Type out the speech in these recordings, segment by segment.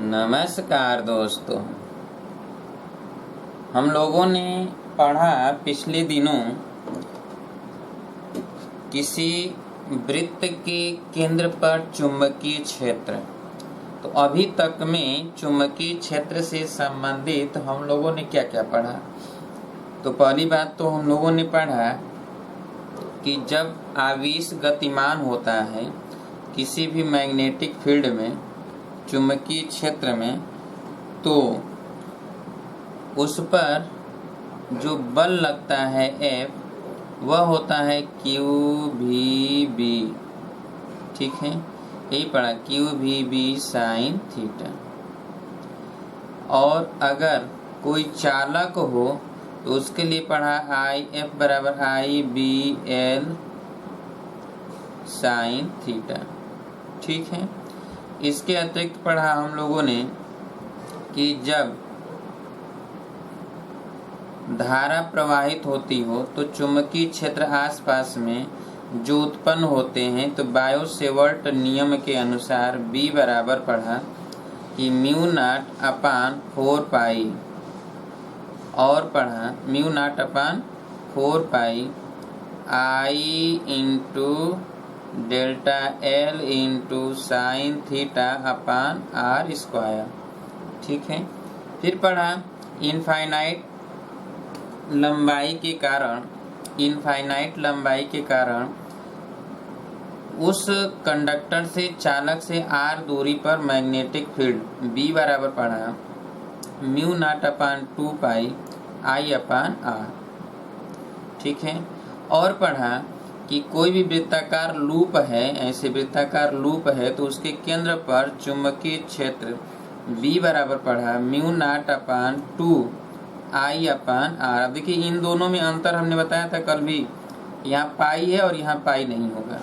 नमस्कार दोस्तों। हम लोगों ने पढ़ा पिछले दिनों किसी वृत्त के केंद्र पर चुंबकीय क्षेत्र। तो अभी तक में चुंबकीय क्षेत्र से संबंधित हम लोगों ने क्या क्या पढ़ा। तो पहली बात तो हम लोगों ने पढ़ा कि जब आवेश गतिमान होता है किसी भी मैग्नेटिक फील्ड में, चुंबकीय क्षेत्र में, तो उस पर जो बल लगता है F, वह होता है QVB। ठीक है, यही पढ़ा, QVB sin थीटा। और अगर कोई चालक हो तो उसके लिए पढ़ा IF बराबर IBL sin थीटा। ठीक है, इसके अतिरिक्त पढ़ा हम लोगों ने कि जब धारा प्रवाहित होती हो तो चुंबकीय क्षेत्र आसपास में जो उत्पन्न होते हैं, तो बायो-सेवर्ट नियम के अनुसार B बराबर पढ़ा कि म्यू नॉट अपान 4 पाई, और पढ़ा mu naught upon 4 pi I into delta L into sine theta upon R square. ठीक है, फिर पढ़ा इनफाइनाइट लंबाई के कारण उस कंडक्टर से चालक से R दूरी पर मैग्नेटिक फील्ड B बराबर पढ़ा mu naught upon 2 pi I upon R। ठीक है, और पढ़ा कि कोई भी वृत्ताकार लूप है, ऐसे वृत्ताकार लूप है, तो उसके केंद्र पर चुंबकीय क्षेत्र B बराबर पढ़ा mu naught upon 2 I upon R। अब देखिए, इन दोनों में अंतर हमने बताया था कल भी, यहाँ पाई है और यहाँ पाई नहीं होगा।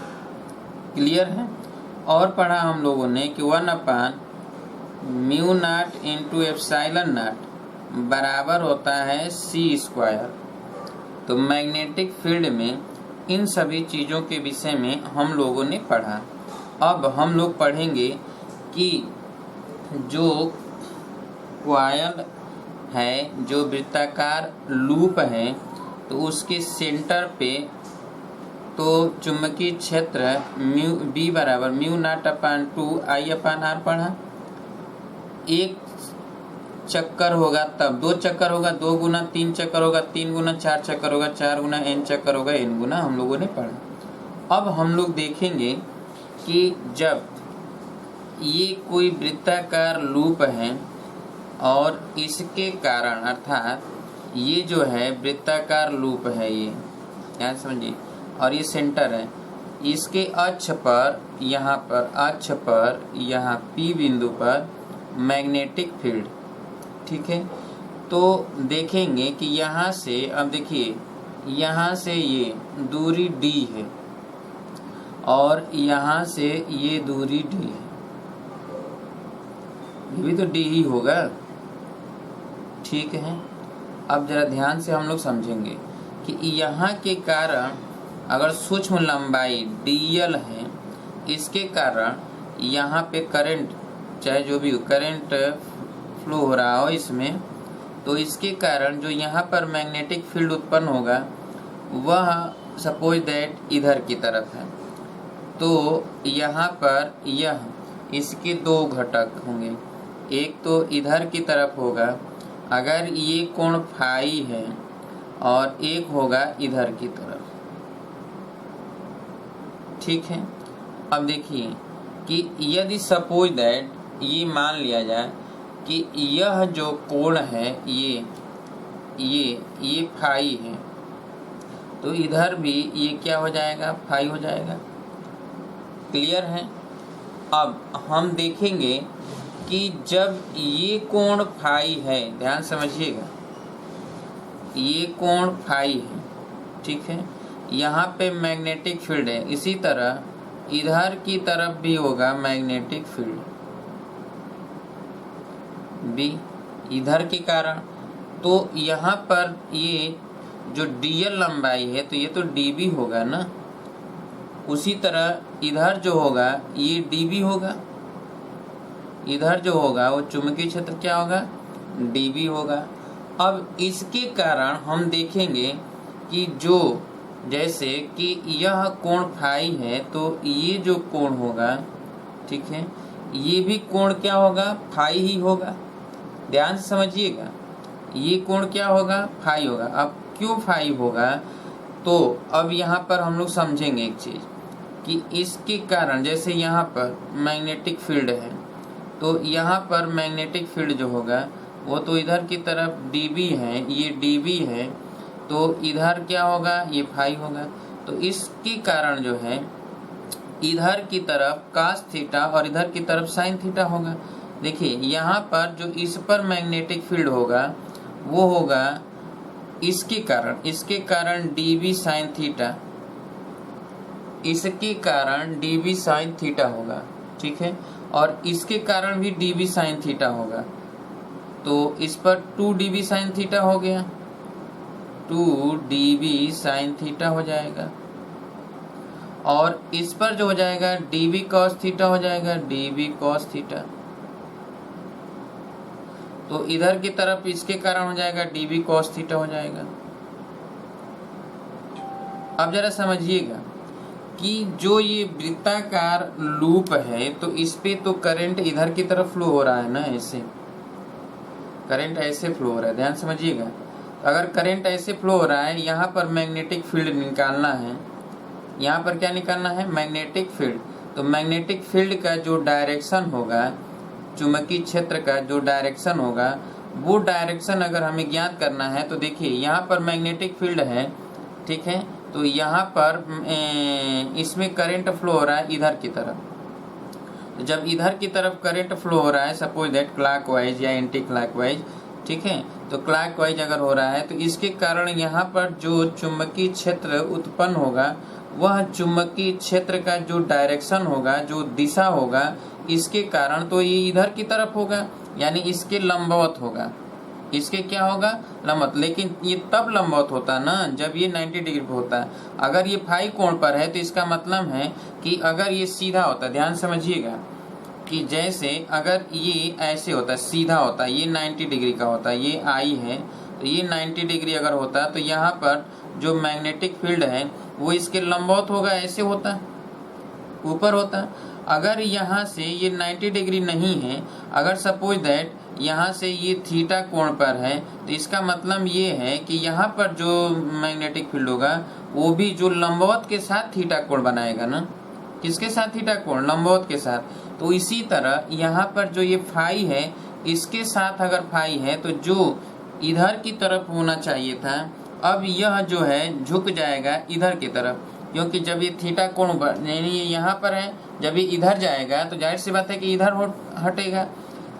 क्लियर है। और पढ़ा हम लोगों ने कि 1 upon mu naught into epsilon naught बराबर होता है C स्क्वायर। तो मैग्नेटिक फील्ड में इन सभी चीज़ों के विषय में हम लोगों ने पढ़ा। अब हम लोग पढ़ेंगे कि जो कॉइल है, जो वृत्ताकार लूप है, तो उसके सेंटर पे तो चुंबकीय क्षेत्र म्यू B बराबर mu not upon 2 I upon R पढ़ा। एक चक्कर होगा तब 2 चक्कर होगा, 2 गुना 3 चक्कर होगा, 3 गुना 4 चक्कर होगा, 4 गुना n चक्कर होगा, n गुना हम लोगों ने पढ़ा। अब हम लोग देखेंगे कि जब ये कोई वृत्ताकार लूप है और इसके कारण, अर्थात ये जो है वृत्ताकार लूप है, ये ध्यान समझिए, और ये सेंटर है, इसके अक्ष पर, यहाँ पर अक्ष पर, यहाँ P बिंदु पर मैग्नेटिक फील्ड। ठीक है, तो देखेंगे कि यहाँ से, अब देखिए, यहाँ से ये दूरी D है और यहाँ से ये दूरी D है, ये भी तो D ही होगा। ठीक है, अब जरा ध्यान से हम लोग समझेंगे कि यहाँ के कारण अगर सूक्ष्म लंबाई dl है, इसके कारण यहाँ पे करंट, चाहे जो भी हो, करंट फ्लो हो रहा हो इसमें, तो इसके कारण जो यहाँ पर मैग्नेटिक फील्ड उत्पन्न होगा वह सपोज दैट इधर की तरफ है, तो यहाँ पर यह इसके 2 घटक होंगे। एक तो इधर की तरफ होगा अगर ये कोण फाई है, और एक होगा इधर की तरफ। ठीक है, अब देखिए कि यदि सपोज दैट ये मान लिया जाए कि यह जो कोण है ये फाई है, तो इधर भी ये क्या हो जाएगा, फाई हो जाएगा। क्लियर है। अब हम देखेंगे कि जब ये कोण फाई है, ध्यान समझिएगा, ये कोण फाई है, ठीक है, यहाँ पे मैग्नेटिक फील्ड है, इसी तरह इधर की तरफ भी होगा मैग्नेटिक फील्ड B इधर के कारण, तो यहाँ पर ये जो dl लंबाई है, तो ये तो dB होगा ना, उसी तरह इधर जो होगा ये dB होगा। इधर जो होगा वो चुंबकीय क्षेत्र क्या होगा, dB होगा। अब इसके कारण हम देखेंगे कि जो जैसे कि यह कोण फाई है, तो ये जो कोण होगा, ठीक है, ये भी कोण क्या होगा, फाई ही होगा। ध्यान से समझिएगा, ये कोण क्या होगा, फाई होगा। अब क्यों फाई होगा, तो अब यहाँ पर हम लोग समझेंगे एक चीज कि इसके कारण जैसे यहाँ पर मैग्नेटिक फील्ड है, तो यहाँ पर मैग्नेटिक फील्ड जो होगा वो तो इधर की तरफ dB है, ये dB है, तो इधर क्या होगा, ये फाई होगा। तो इसके कारण जो है इधर की तरफ cos थीटा और इधर की तरफ sin थीटा होगा। देखिए यहाँ पर जो इस पर मैग्नेटिक फील्ड होगा वो होगा इसके कारण dB sin थीटा, इसके कारण dB sin थीटा होगा, ठीक है, और इसके कारण भी dB sin थीटा होगा। तो इस पर 2 dB sin थीटा हो गया, 2 dB sin थीटा हो जाएगा, और इस पर जो हो जाएगा dB cos थीटा हो जाएगा, dB cos थीटा। तो इधर की तरफ इसके कारण हो जाएगा dB cos थीटा हो जाएगा। अब जरा समझिएगा कि जो ये वृत्ताकार लूप है, तो इस पे तो करंट इधर की तरफ फ्लो हो रहा है ना, ऐसे करंट ऐसे फ्लो हो रहा है। ध्यान समझिएगा, अगर करंट ऐसे फ्लो हो रहा है, यहाँ पर मैग्नेटिक फील्ड निकालना है, यहाँ पर क्या निकालना है, मैग्नेटिक फील्ड। तो मैग्नेटिक फील्ड का जो डायरेक्शन होगा, चुंबकीय क्षेत्र का जो डायरेक्शन होगा, वो डायरेक्शन अगर हमें ज्ञात करना है, तो देखिए यहाँ पर मैग्नेटिक फील्ड है, ठीक है, तो यहाँ पर इसमें करंट फ्लो हो रहा है इधर की तरफ। तो जब इधर की तरफ करंट फ्लो हो रहा है, सपोज दैट क्लॉकवाइज या एंटी क्लॉकवाइज, ठीक है, तो क्लॉकवाइज अगर हो रहा है, तो इसके कारण यहाँ पर जो चुंबकीय क्षेत्र उत्पन्न होगा, वह चुंबकीय क्षेत्र का जो डायरेक्शन होगा, जो दिशा होगा, इसके कारण तो ये इधर की तरफ होगा, यानी इसके लंबवत होगा। इसके क्या होगा, लंबवत। लेकिन ये तब लंबवत होता है ना जब ये 90 डिग्री पर होता है। अगर ये फाई कोण पर है, तो इसका मतलब है कि अगर ये सीधा होता, ध्यान समझिएगा कि जैसे अगर ये ऐसे होता, सीधा होता, ये 90 डिग्री का होता, ये आई है, तो ये 90 डिग्री अगर होता, तो यहाँ पर जो मैग्नेटिक फील्ड है वो इसके लंबवत होगा, ऐसे होता, ऊपर होता। अगर यहाँ से ये 90 डिग्री नहीं है, अगर सपोज दैट यहाँ से ये थीटा कोण पर है, तो इसका मतलब ये है कि यहाँ पर जो मैग्नेटिक फील्ड होगा वो भी जो लंबवत के साथ थीटा कोण बनाएगा ना, किसके साथ, थीटा कोण, लंबवत के साथ। तो इसी तरह यहाँ पर जो ये फाई है, इसके साथ अगर फाई है, तो जो इधर की तरफ होना चाहिए था, अब यह जो है झुक जाएगा इधर की तरफ, क्योंकि जब ये थीटा कोण यानी ये यहाँ पर है, जब ये इधर जाएगा तो जाहिर सी बात है कि इधर हटेगा।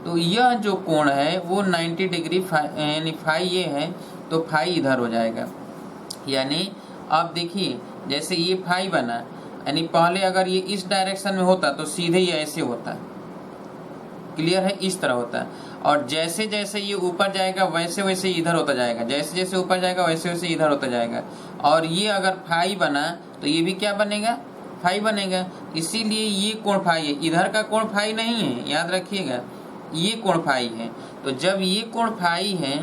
तो यह जो कोण है वो 90 डिग्री यानी फाई ये है, तो फाई इधर हो जाएगा। यानी आप देखिए जैसे ये फाई बना, यानी पहले अगर ये इस डायरेक्शन में होता तो सीधे ही ऐसे होता, क्लियर है, इस तरह होता। और जैसे जैसे ये ऊपर जाएगा वैसे वैसे इधर होता जाएगा, जैसे जैसे ऊपर जाएगा वैसे वैसे इधर होता जाएगा। और ये अगर फाई बना तो ये भी क्या बनेगा, फाई बनेगा। इसीलिए ये कोण फाई है, इधर का कोण फाई नहीं है, याद रखिएगा, ये कोण फाई है। तो जब ये कोण फाई है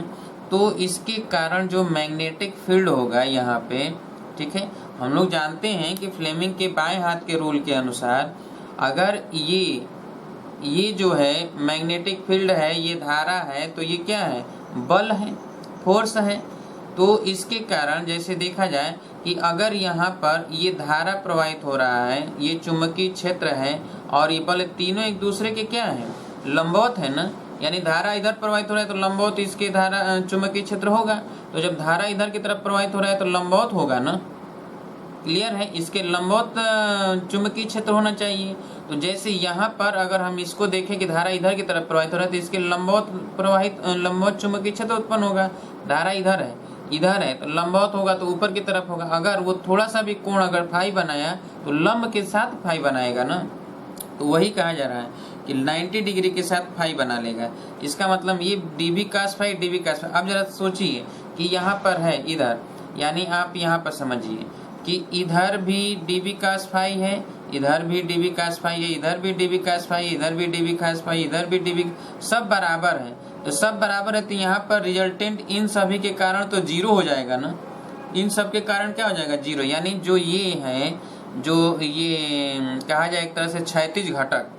तो इसके कारण जो मैग्नेटिक फील्ड होगा यहाँ पे, ठीक है, हम लोग जानते हैं कि फ्लेमिंग के बाएं हाथ के रूल के अनुसार अगर ये जो है मैग्नेटिक फील्ड है, ये धारा है, तो ये क्या है, बल है, फोर्स है। तो इसके कारण जैसे देखा जाए कि अगर यहाँ पर ये धारा प्रवाहित हो रहा है, ये चुंबकीय क्षेत्र है और ये बल, तीनों एक दूसरे के क्या है, लंबवत है ना। यानी धारा इधर प्रवाहित हो रहा है तो लंबवत इसके धारा चुंबकीय क्षेत्र होगा। तो जब धारा इधर की तरफ प्रवाहित हो रहा है तो लंबवत होगा ना, क्लियर है, इसके लंबवत चुंबकीय क्षेत्र होना चाहिए। तो जैसे यहाँ पर अगर हम इसको देखें कि धारा इधर की तरफ प्रवाहित हो रहा है, तो इसके लंबवत चुंबकीय क्षेत्र उत्पन्न होगा। धारा इधर है तो लंबवत होगा, तो ऊपर की तरफ होगा। अगर वो थोड़ा सा भी कोण अगर फाई बनाया तो लंब के साथ फाई बनाएगा ना, तो वही कहा जा रहा है कि 90 डिग्री के साथ फाई बना लेगा। इसका मतलब ये dB cos phi, dB cos phi. अब जरा सोचिए कि यहाँ पर है इधर, यानी आप यहाँ पर समझिए कि इधर भी dB cos फाई है, इधर भी dB cos फाई है, इधर भी dB cos फाई, इधर भी dB cos फाई, इधर भी dB, सब बराबर है। तो सब बराबर है तो यहाँ पर रिजल्टेंट इन सभी के कारण तो जीरो हो जाएगा ना, इन सब के कारण क्या हो जाएगा, जीरो। यानी जो ये है, जो ये कहा जाए एक तरह से क्षैतिज घटक,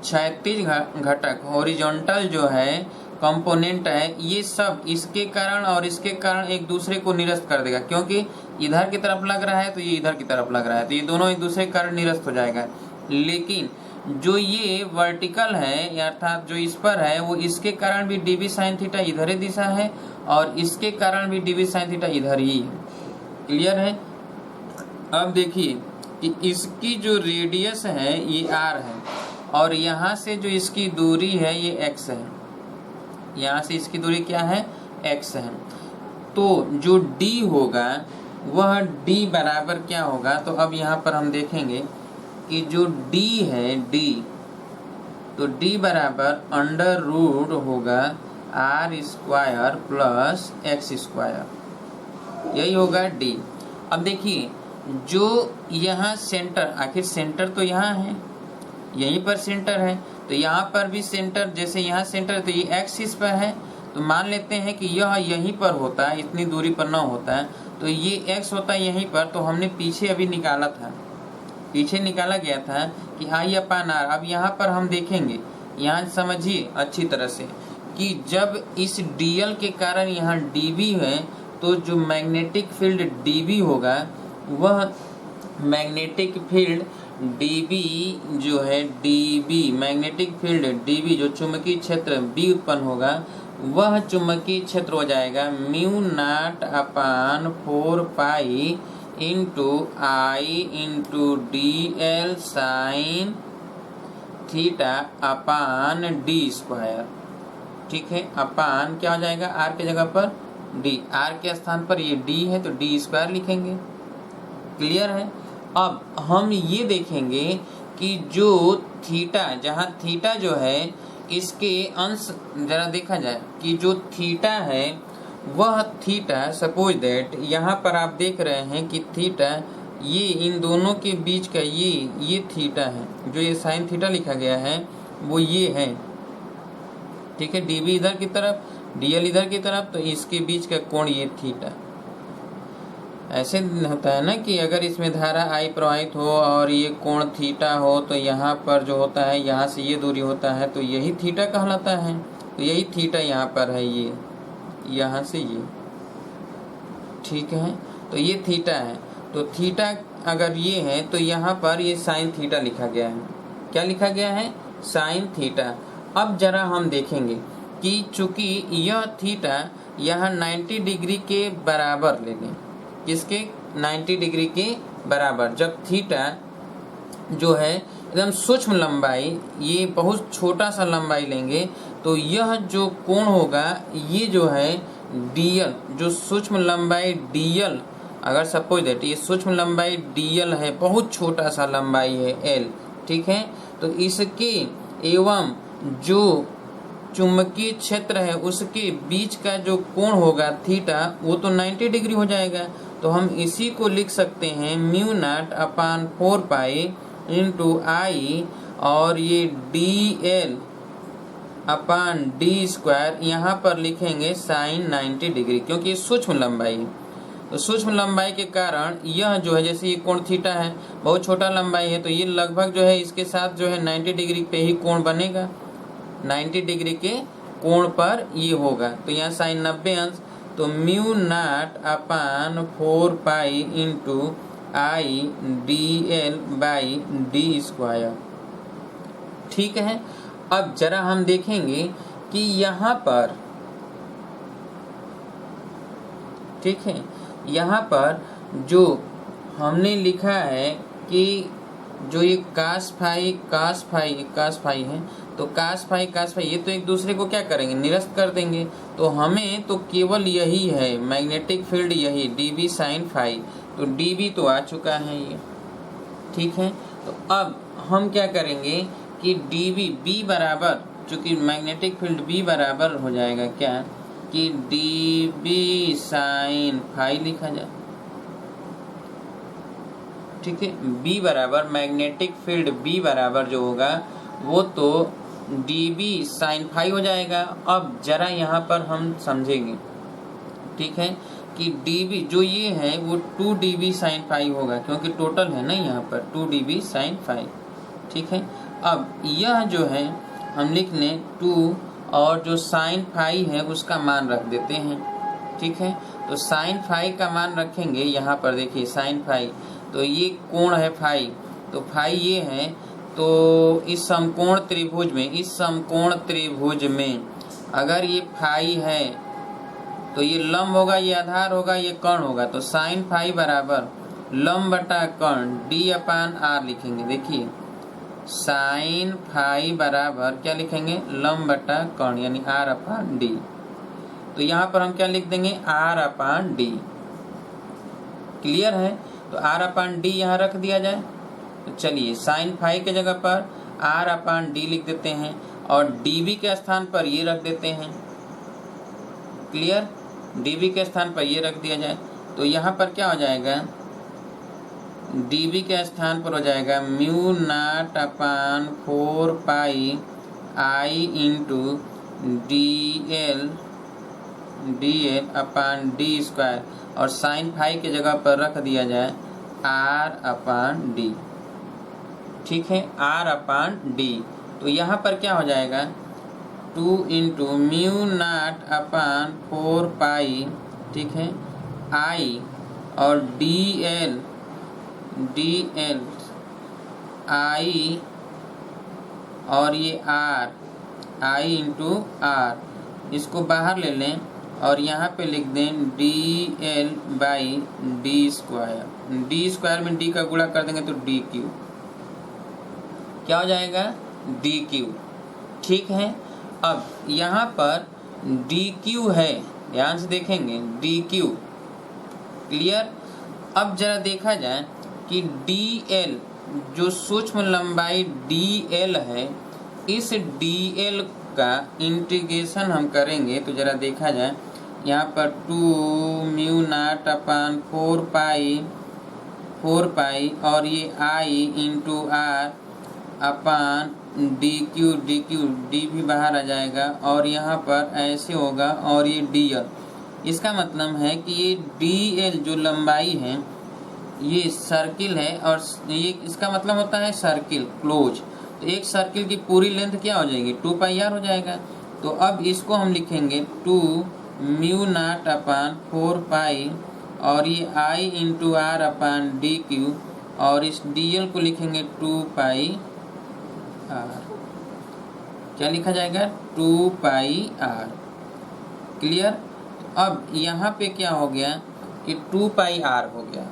क्षैतिज घटक हॉरिजॉन्टल जो है कंपोनेंट है, ये सब इसके कारण और इसके कारण एक दूसरे को निरस्त कर देगा, क्योंकि इधर की तरफ लग रहा है तो ये इधर की तरफ लग रहा है, तो ये दोनों एक दूसरे के कारण निरस्त हो जाएगा। लेकिन जो ये वर्टिकल है अर्थात जो इस पर है, वो इसके कारण भी dB sin थीटा इधर ही दिशा है और इसके कारण भी dB sin थीटा इधर ही है। क्लियर है। अब देखिए कि इसकी जो रेडियस है ये r है और यहाँ से जो इसकी दूरी है ये x है, यहाँ से इसकी दूरी क्या है, x है। तो जो d होगा वह d बराबर क्या होगा, तो अब यहाँ पर हम देखेंगे कि जो d है d, तो d बराबर अंडर रूट होगा r square plus x square, यही होगा d। अब देखिए जो यहाँ सेंटर, आखिर सेंटर तो यहाँ है, यहीं पर सेंटर है, तो यहाँ पर भी सेंटर, जैसे यहाँ सेंटर तो ये एक्सिस पर है, तो मान लेते हैं कि यह यहीं पर होता है, इतनी दूरी पर ना होता है, तो ये x होता है यहीं पर। तो हमने पीछे अभी निकाला था, पीछे निकाला गया था कि I/R। अब यहाँ पर हम देखेंगे, यहाँ समझिए अच्छी तरह से कि जब इस dl के कारण यहाँ dB है, तो जो मैग्नेटिक फील्ड dB होगा वह मैग्नेटिक फील्ड dB जो है dB मैग्नेटिक फील्ड dB जो चुंबकीय क्षेत्र B उत्पन्न होगा, वह चुंबकीय क्षेत्र हो जाएगा mu not upon 4 pi into I into DL sine theta upon D square. ठीक है, अपान क्या हो जाएगा, R के जगह पर D, R के स्थान पर ये D है तो D स्क्वायर लिखेंगे। क्लियर है। अब हम ये देखेंगे कि जो थीटा, जहाँ थीटा जो है इसके अंश जरा देखा जाए कि जो थीटा है वह थीटा, सपोज दैट यहाँ पर आप देख रहे हैं कि थीटा ये इन दोनों के बीच का ये थीटा है, जो ये साइन थीटा लिखा गया है वो ये है। ठीक है, dB इधर की तरफ, dl इधर की तरफ, तो इसके बीच का कोण ये थीटा। ऐसे होता है ना कि अगर इसमें धारा I प्रवाहित हो और ये कोण थीटा हो, तो यहाँ पर जो होता है यहाँ से ये दूरी होता है, तो यही थीटा कहलाता है। तो यही थीटा यहाँ पर है, ये यहाँ से ये, ठीक है, तो ये थीटा है। तो थीटा अगर ये है तो यहाँ पर ये साइन थीटा लिखा गया है। क्या लिखा गया है, साइन थीटा। अब जरा हम देखेंगे कि चूंकि यह थीटा यहाँ 90 डिग्री के बराबर ले लें, किसके, 90 डिग्री के बराबर। जब थीटा जो है एकदम सूक्ष्म लंबाई, ये बहुत छोटा सा लंबाई लेंगे, तो यह जो कोण होगा ये जो है dl, जो सूक्ष्म लंबाई dl, अगर सपोज दैट ये सूक्ष्म लंबाई dl है, बहुत छोटा सा लंबाई है l, ठीक है, तो इसके एवं जो चुंबकीय क्षेत्र है उसके बीच का जो कोण होगा थीटा, वो तो 90 डिग्री हो जाएगा। तो हम इसी को लिख सकते हैं mu naught upon 4 pi into I और ये DL अपान D स्क्वायर, यहाँ पर लिखेंगे साइन 90 डिग्री, क्योंकि ये सूक्ष्म लंबाई है। तो सूक्ष्म लंबाई के कारण यह जो है, जैसे ये कोण थीटा है बहुत छोटा लंबाई है, तो ये लगभग जो है इसके साथ जो है 90 डिग्री पे ही कोण बनेगा, 90 डिग्री के कोण पर ये होगा। तो यहाँ साइन 90 अंश, तो mu naught upon 4 pi into I DL by D square. ठीक है। अब जरा हम देखेंगे कि यहाँ पर, ठीक है, यहाँ पर जो हमने लिखा है कि जो ये कास फाई है, तो कास फाई ये तो एक दूसरे को क्या करेंगे, निरस्त कर देंगे। तो हमें तो केवल यही है मैग्नेटिक फील्ड, यही dB साइन फाई, तो dB तो आ चुका है ये, ठीक है। तो अब हम क्या करेंगे कि dB B बराबर, चूंकि मैग्नेटिक फील्ड B बराबर हो जाएगा क्या कि dB साइन फाई लिखा जाए, ठीक है। बी बराबर मैग्नेटिक फील्ड बी बराबर जो होगा वो तो dB sin फाई हो जाएगा। अब जरा यहाँ पर हम समझेंगे, ठीक है, कि dB जो ये है वो 2dB sin फाई होगा, क्योंकि टोटल है ना यहाँ पर 2dB sin फाई, ठीक है। अब यह जो है हम लिख लें 2 और जो sin फाई है उसका मान रख देते हैं, ठीक है। तो sin फाई का मान रखेंगे यहाँ पर, देखिए sin फाई, तो ये कोण है फाई, तो फाई ये है, तो इस समकोण त्रिभुज में अगर ये फाई है तो ये लंब होगा, ये आधार होगा, ये कर्ण होगा, तो sin फाई बराबर लंब बटा कर्ण d/r लिखेंगे। देखिए sin फाई बराबर क्या लिखेंगे, लंब बटा कर्ण यानी r/d। तो यहाँ पर हम क्या लिख देंगे, r/d। क्लियर है, तो r/d यहाँ रख दिया जाए। तो चलिए sin फाई के जगह पर r/d लिख देते हैं और dB के स्थान पर ये रख देते हैं। क्लियर, dB के स्थान पर ये रख दिया जाए तो यहाँ पर क्या हो जाएगा, dB के स्थान पर हो जाएगा mu not upon 4 pi I into dl upon d square, और sin फाई के जगह पर रख दिया जाए r/d, ठीक है, r/d। तो यहाँ पर क्या हो जाएगा 2 इंटू म्यू नॉट अपान 4 पाई, ठीक है, I और dl I और ये r, I इंटू r, इसको बाहर ले लें और यहाँ पे लिख दें dl बाई d स्क्वायर में d का गुणा कर देंगे तो dq, क्या हो जाएगा dq, ठीक है। अब यहाँ पर dq है, ध्यान से देखेंगे dq, क्लियर। अब जरा देखा जाए कि dl जो सूक्ष्म लंबाई dl है, इस dl का इंटीग्रेशन हम करेंगे तो जरा देखा जाए, यहाँ पर 2 म्यू नॉट अपान 4 पाई और ये I into r upon dq d भी बाहर आ जाएगा और यहाँ पर ऐसे होगा, और ये dl, इसका मतलब है कि ये dl जो लंबाई है ये सर्किल है, और ये इसका मतलब होता है सर्किल क्लोज। तो एक सर्किल की पूरी लेंथ क्या हो जाएगी 2πr हो जाएगा। तो अब इसको हम लिखेंगे 2 म्यू नॉट अपान 4 पाई और ये I into r upon dq, और इस dl को लिखेंगे 2πr, क्या लिखा जाएगा 2πr, क्लियर। अब यहाँ पे क्या हो गया कि 2πr हो गया,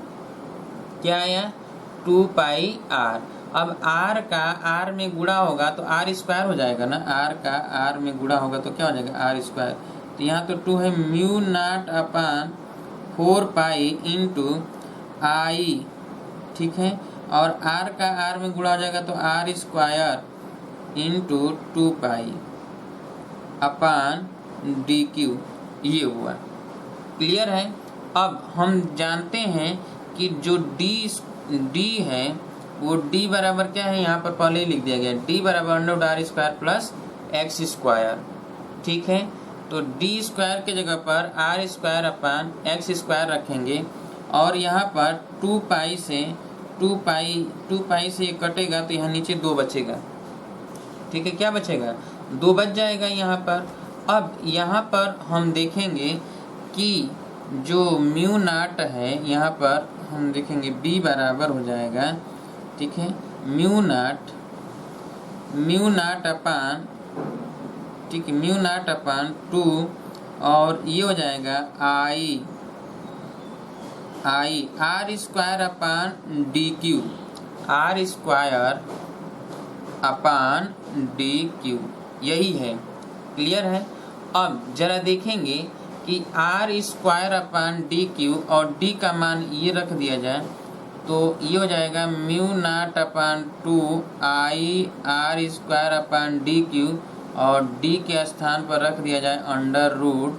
क्या आया 2πr। अब r का r में गुणा होगा तो r स्क्वायर हो जाएगा ना, r का r में गुणा होगा तो क्या हो जाएगा r स्क्वायर। तो यहाँ तो 2 है mu not upon 4 pi into I, ठीक है, और r का r में गुणा हो जाएगा तो r स्क्वायर इंटू 2 अपान dq, ये हुआ, क्लियर है। अब हम जानते हैं कि जो d है वो d बराबर क्या है, यहाँ पर पहले ही लिख दिया गया, d बराबर √r square plus x square, ठीक है। तो d स्क्वायर के जगह पर r स्क्वायर अपान x स्क्वायर रखेंगे, और यहाँ पर 2 पाई से ये कटेगा तो यहाँ नीचे 2 बचेगा, ठीक है, क्या बचेगा 2 बच जाएगा यहाँ पर। अब यहाँ पर हम देखेंगे कि जो म्यू नॉट है यहाँ पर हम देखेंगे b बराबर हो जाएगा, ठीक है, म्यू नॉट अपान, ठीक है, म्यू नॉट अपान 2, और ये हो जाएगा I r square upon dq, r square upon dq, यही है, क्लियर है। अब जरा देखेंगे कि r स्क्वायर अपान dq और d का मान ये रख दिया जाए तो ये हो जाएगा mu not upon 2 I r square upon dq, और d के स्थान पर रख दिया जाए under root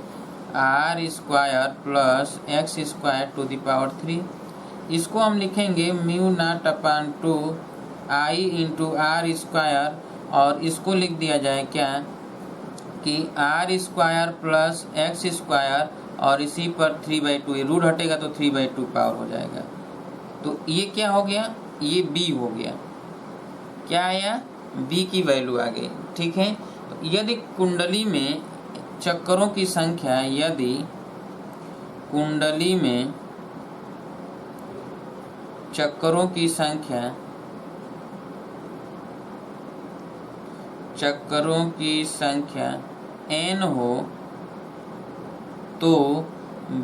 r square plus x square to the power 3। इसको हम लिखेंगे mu not upon 2 I into are square, और इसको लिख दिया जाए क्या कि r square plus x square, और इसी पर 3/2, ये रूट हटेगा तो 3/2 पावर हो जाएगा। तो ये क्या हो गया, ये b हो गया। क्या आया, b की वैल्यू आ गई। ठीक है, तो यदि कुंडली में चक्करों की संख्या, यदि कुंडली में चक्करों की संख्या n हो तो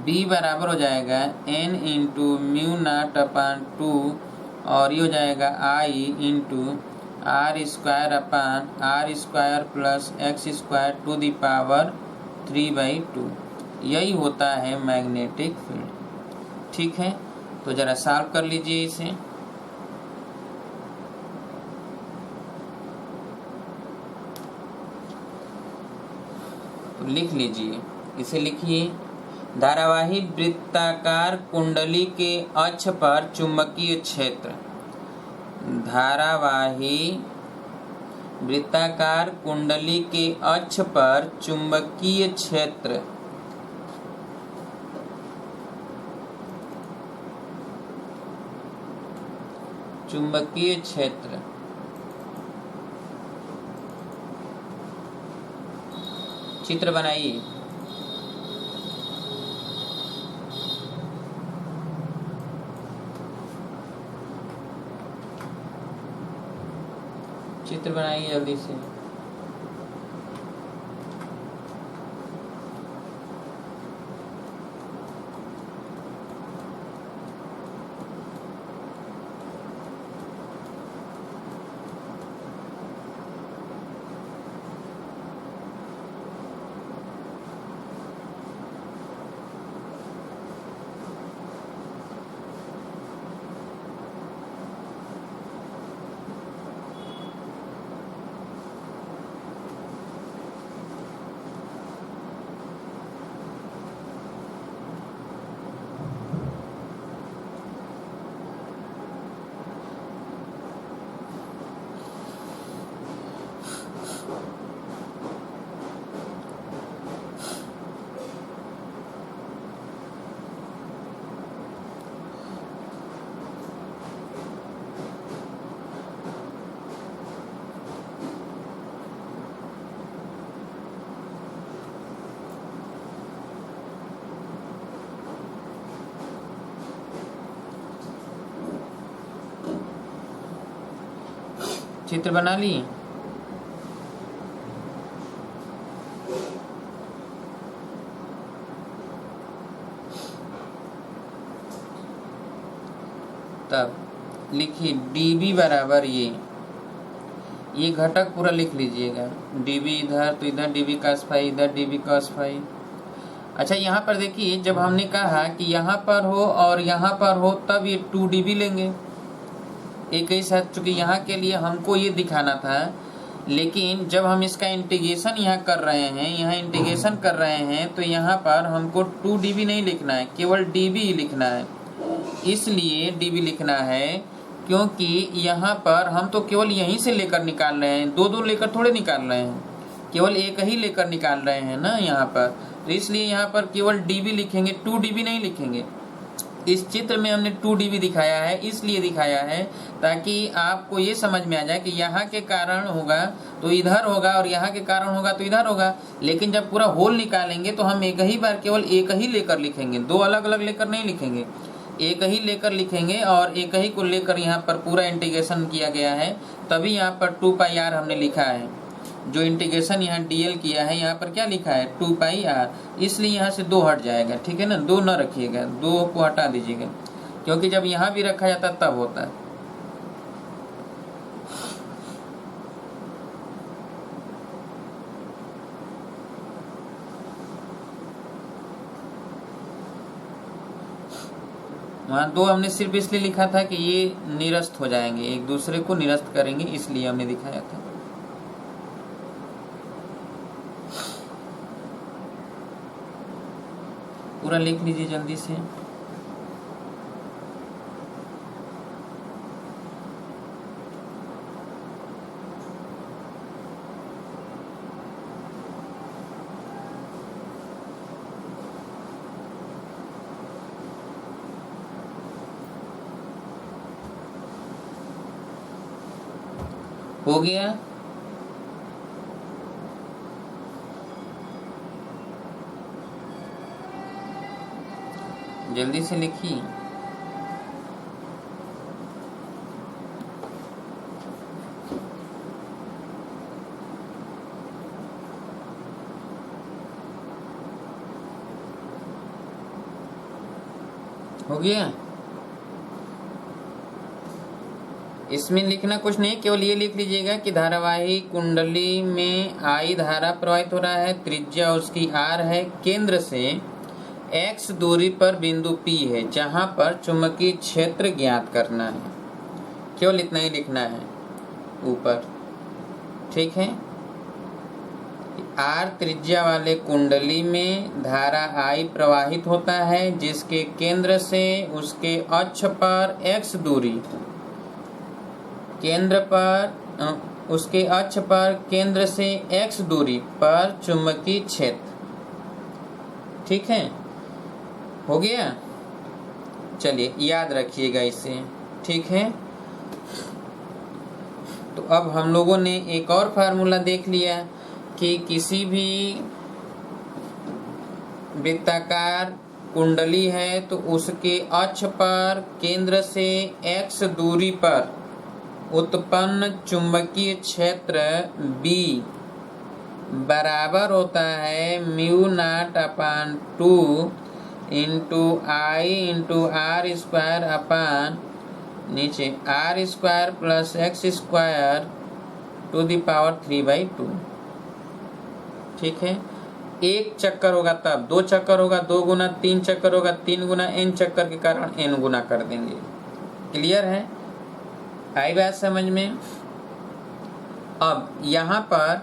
b बराबर हो जाएगा n into mu not upon 2, और ये हो जाएगा i into are square upon r square plus x square to the power 3/2। यही होता है मैग्नेटिक फील्ड। ठीक है, तो जरा सॉल्व कर लीजिए इसे। तो लिख लीजिए, इसे लिखिए। धारावाही वृत्ताकार कुंडली के अक्ष पर चुंबकीय क्षेत्र, धारावाही वृत्ताकार कुंडली के अक्ष पर चुंबकीय क्षेत्र चित्र बनाइए। चित्र बनाइए जल्दी से। चित्र बना ली। तब लिखिए dB बराबर ये घटक पूरा लिख लीजिएगा। dB इधर, तो इधर dB cos फाई, इधर dB cos फाई। अच्छा, यहाँ पर देखिए, जब हमने कहा कि यहाँ पर हो और यहाँ पर हो तब ये 2 dB लेंगे एक ही साथ, चूंकि यहाँ के लिए हमको ये दिखाना था। लेकिन जब हम इसका इंटीग्रेशन यहाँ कर रहे हैं, तो यहाँ पर हमको 2 dB नहीं लिखना है, केवल dB ही लिखना है। इसलिए dB लिखना है क्योंकि यहाँ पर हम तो केवल यहीं से लेकर निकाल रहे हैं, दो लेकर थोड़े निकाल रहे हैं, केवल एक ही लेकर निकाल रहे हैं ना यहाँ पर। तो इसलिए यहाँ पर केवल dB लिखेंगे, 2 dB नहीं लिखेंगे। इस चित्र में हमने 2 dB दिखाया है, इसलिए दिखाया है ताकि आपको ये समझ में आ जाए कि यहाँ के कारण होगा तो इधर होगा और यहाँ के कारण होगा तो इधर होगा। लेकिन जब पूरा होल निकालेंगे तो हम एक ही बार केवल एक ही लेकर लिखेंगे, दो अलग अलग लेकर नहीं लिखेंगे, एक ही लेकर लिखेंगे। और एक ही को लेकर यहाँ पर पूरा इंटीग्रेशन किया गया है, तभी यहाँ पर 2πr हमने लिखा है। जो इंटीग्रेशन यहाँ dl किया है, यहाँ पर क्या लिखा है 2πr, इसलिए यहाँ से 2 हट जाएगा। ठीक है ना, 2 न रखिएगा, 2 को हटा दीजिएगा, क्योंकि जब यहाँ भी रखा जाता तब होता है। वहाँ 2 हमने सिर्फ इसलिए लिखा था कि ये निरस्त हो जाएंगे, एक दूसरे को निरस्त करेंगे, इसलिए हमने दिखाया था। पूरा लिख लीजिए जल्दी से। हो गया। जल्दी से लिखिए। हो गया। इसमें लिखना कुछ नहीं, केवल ये लिख लीजिएगा कि धारावाही कुंडली में आई धारा प्रवाहित हो रहा है, त्रिज्या उसकी आर है, केंद्र से x दूरी पर बिंदु P है जहां पर चुंबकीय क्षेत्र ज्ञात करना है। केवल इतना ही लिखना है ऊपर। ठीक है। आर त्रिज्या वाले कुंडली में धारा I प्रवाहित होता है जिसके केंद्र से उसके अक्ष पर x दूरी, केंद्र पर उसके अक्ष पर केंद्र से x दूरी पर चुंबकीय क्षेत्र। ठीक है, हो गया। चलिए याद रखिएगा इसे। ठीक है, तो अब हम लोगों ने एक और फार्मूला देख लिया कि किसी भी वृत्ताकार कुंडली है तो उसके अक्ष पर केंद्र से x दूरी पर उत्पन्न चुंबकीय क्षेत्र B बराबर होता है mu not upon 2 into I into are square upon नीचे r square plus x square to the power 3/2। ठीक है, एक चक्कर होगा तब, दो चक्कर होगा 2 गुना, 3 चक्कर होगा 3 गुना, n चक्कर के कारण n गुना कर देंगे। क्लियर है? आई बात समझ में? अब यहाँ पर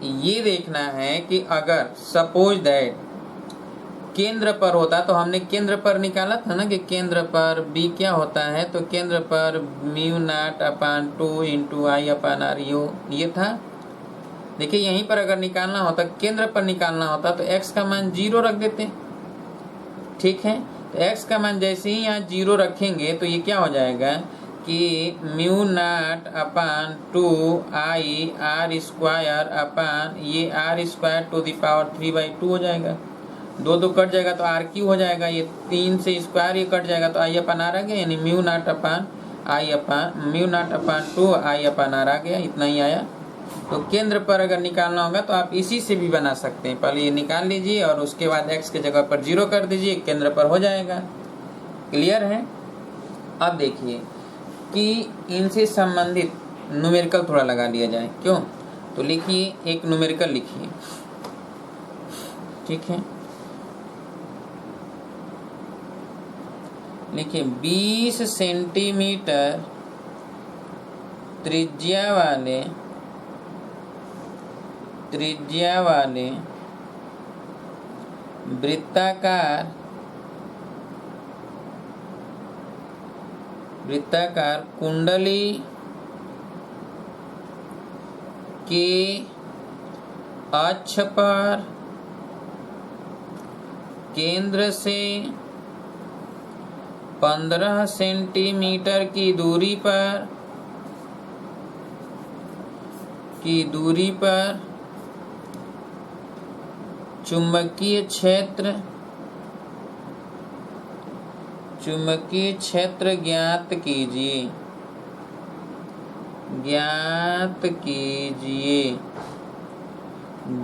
ये देखना है कि अगर सपोज दैट केंद्र पर होता, तो हमने केंद्र पर निकाला था ना कि केंद्र पर B क्या होता है, तो केंद्र पर mu not upon 2 into I upon r ये था। देखिए यहीं पर अगर निकालना होता, केंद्र पर निकालना होता तो x का मान 0 रख देते। ठीक है, तो x का मान जैसे ही यहाँ 0 रखेंगे तो ये क्या हो जाएगा कि mu not upon 2 I r square upon ये r square to the power 3/2 हो जाएगा। 2 कट जाएगा तो आर क्यू हो जाएगा, ये 3 से स्क्वायर ये कट जाएगा तो आई अपान आर आ गया, यानी mu not upon 2 I upon r आ गया। इतना ही आया। तो केंद्र पर अगर निकालना होगा तो आप इसी से भी बना सकते हैं। पहले ये निकाल लीजिए और उसके बाद x के जगह पर 0 कर दीजिए, केंद्र पर हो जाएगा। क्लियर है? अब देखिए कि इनसे संबंधित न्यूमेरिकल थोड़ा लगा लिया जाए। क्यों? तो लिखिए, एक न्यूमेरिकल लिखिए। ठीक है, लिखिए 20 सेंटीमीटर त्रिज्या वाले वृत्ताकार कुंडली के अक्ष पर केंद्र से 15 सेंटीमीटर की दूरी पर चुंबकीय क्षेत्र ज्ञात कीजिए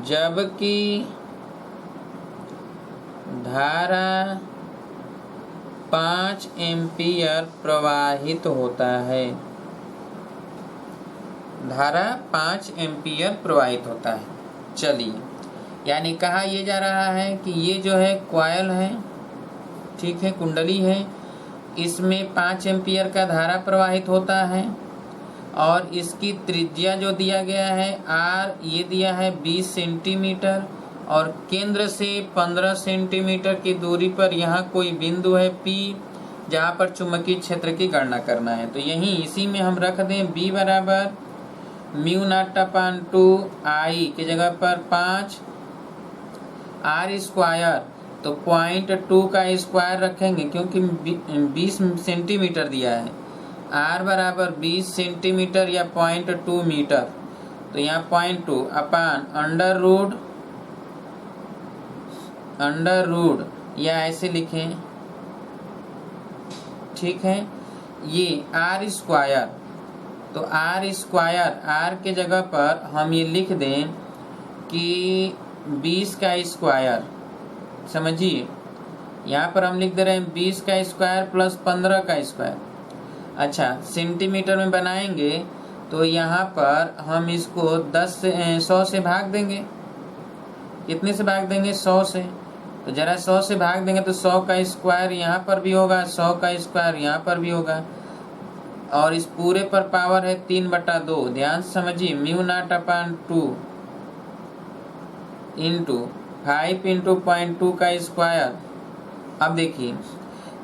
जबकि धारा 5 एम्पीयर प्रवाहित होता है। धारा 5 एम्पीयर प्रवाहित होता है। चलिए, यानी कहा यह जा रहा है कि ये जो है कॉइल है, ठीक है, कुंडली है, इसमें 5 एम्पीयर का धारा प्रवाहित होता है और इसकी त्रिज्या जो दिया गया है आर, ये दिया है 20 सेंटीमीटर और केंद्र से 15 सेंटीमीटर की दूरी पर यहाँ कोई बिंदु है P जहाँ पर चुंबकीय क्षेत्र की गणना करना है। तो यहीं इसी में हम रख दें B बराबर म्यू नॉट अपान 2 आई की जगह पर 5 आर स्क्वायर, तो 0.2 का स्क्वायर रखेंगे क्योंकि 20 सेंटीमीटर दिया है, आर बराबर 20 सेंटीमीटर या 0.2 मीटर, तो यहाँ 0.2 अपान अंडर रूट या ऐसे लिखें, ठीक है। ये आर स्क्वायर, तो आर स्क्वायर, आर के जगह पर हम ये लिख दें कि 20 का स्क्वायर, समझिए यहाँ पर हम लिख दे रहे हैं 20 का स्क्वायर प्लस 15 का स्क्वायर। अच्छा, सेंटीमीटर में बनाएंगे तो यहाँ पर हम इसको 100 से भाग देंगे। कितने से भाग देंगे? 100 से। तो जरा 100 से भाग देंगे तो 100 का स्क्वायर यहाँ पर भी होगा, 100 का स्क्वायर यहाँ पर भी होगा, और इस पूरे पर पावर है 3/2। ध्यान से समझिए, mu naught upon 2 into 5 into 0.2 का स्क्वायर। अब देखिए,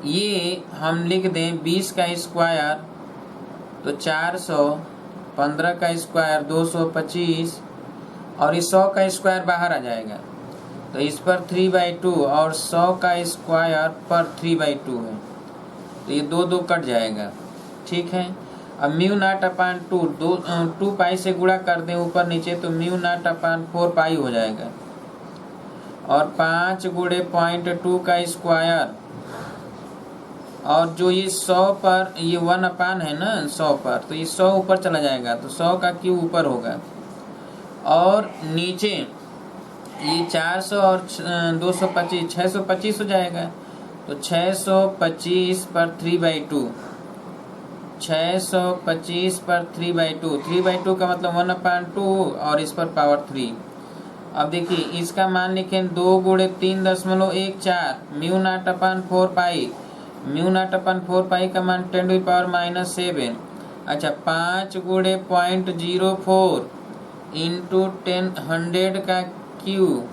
ये हम लिख दें 20 का स्क्वायर तो 400, 15 का स्क्वायर 225, और इस 100 का स्क्वायर बाहर आ जाएगा, तो इस पर 3/2 और 100 का स्क्वायर पर 3/2 है, तो ये 2 कट जाएगा, ठीक है। अब म्यू नॉट अपान 2 पाई से गुणा कर दें ऊपर नीचे, तो म्यू नॉट अपान 4 पाई हो जाएगा, और 5 गुणे 0.2 का स्क्वायर, और जो ये 100 पर ये 1 अपान है ना 100 पर, तो ये 100 ऊपर चला जाएगा, तो 100 का क्यूब ऊपर होगा, और नीचे ये 400 और 225 625 हो जाएगा, तो 625 पर 3/2, 625 पर 3/2, 3/2 का मतलब 1/2, और इस पर पावर 3। अब देखिए, इसका मान लिखें 2 गुणे 3.14 म्यू नॉट अपान 4 पाई। म्यू नॉट अपान 4 पाई का मान 10⁻⁷। अच्छा, 5 गुणे 0.04 इंटू 100 का क्यूब,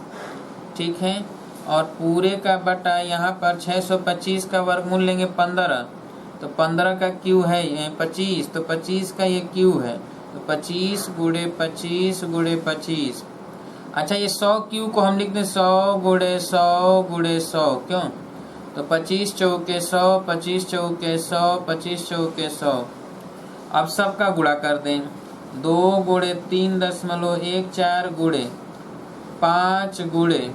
ठीक है, और पूरे का बटा यहाँ पर 625 का वर्गमूल लेंगे 15, तो 15 का क्यूब है 25, तो 25 का ये क्यूब है, तो 25 गुणे 25 गुणे 25। अच्छा, ये 100 क्यू को हम लिख दें 100 गुणे 100 गुणे 100, क्यों? तो 25 चौके 100, 25 चौके 100, 25 चौके 100। अब सबका गुणा कर दें, 2 गुणे 3.14 गुणे 5 गुणे,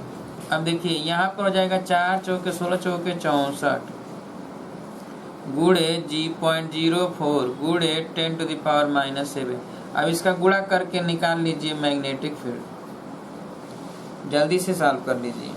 अब देखिए यहाँ पर हो जाएगा 4 चौके 16 चौके 64 गुणे 0.04 गुणे 10⁻⁷। अब इसका गुणा करके निकाल लीजिए मैग्नेटिक फील्ड, जल्दी से सॉल्व कर लीजिए।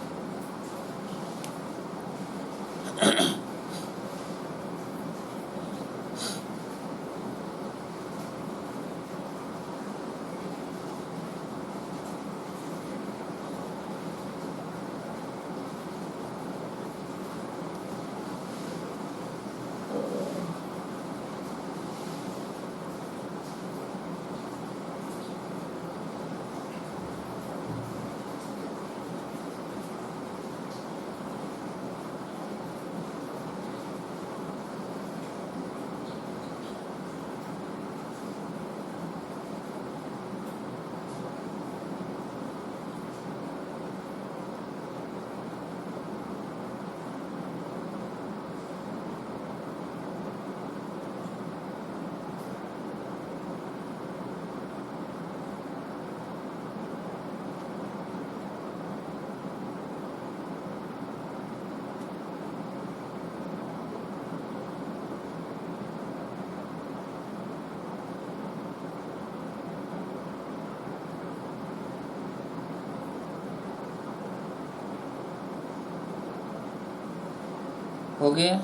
हो गया?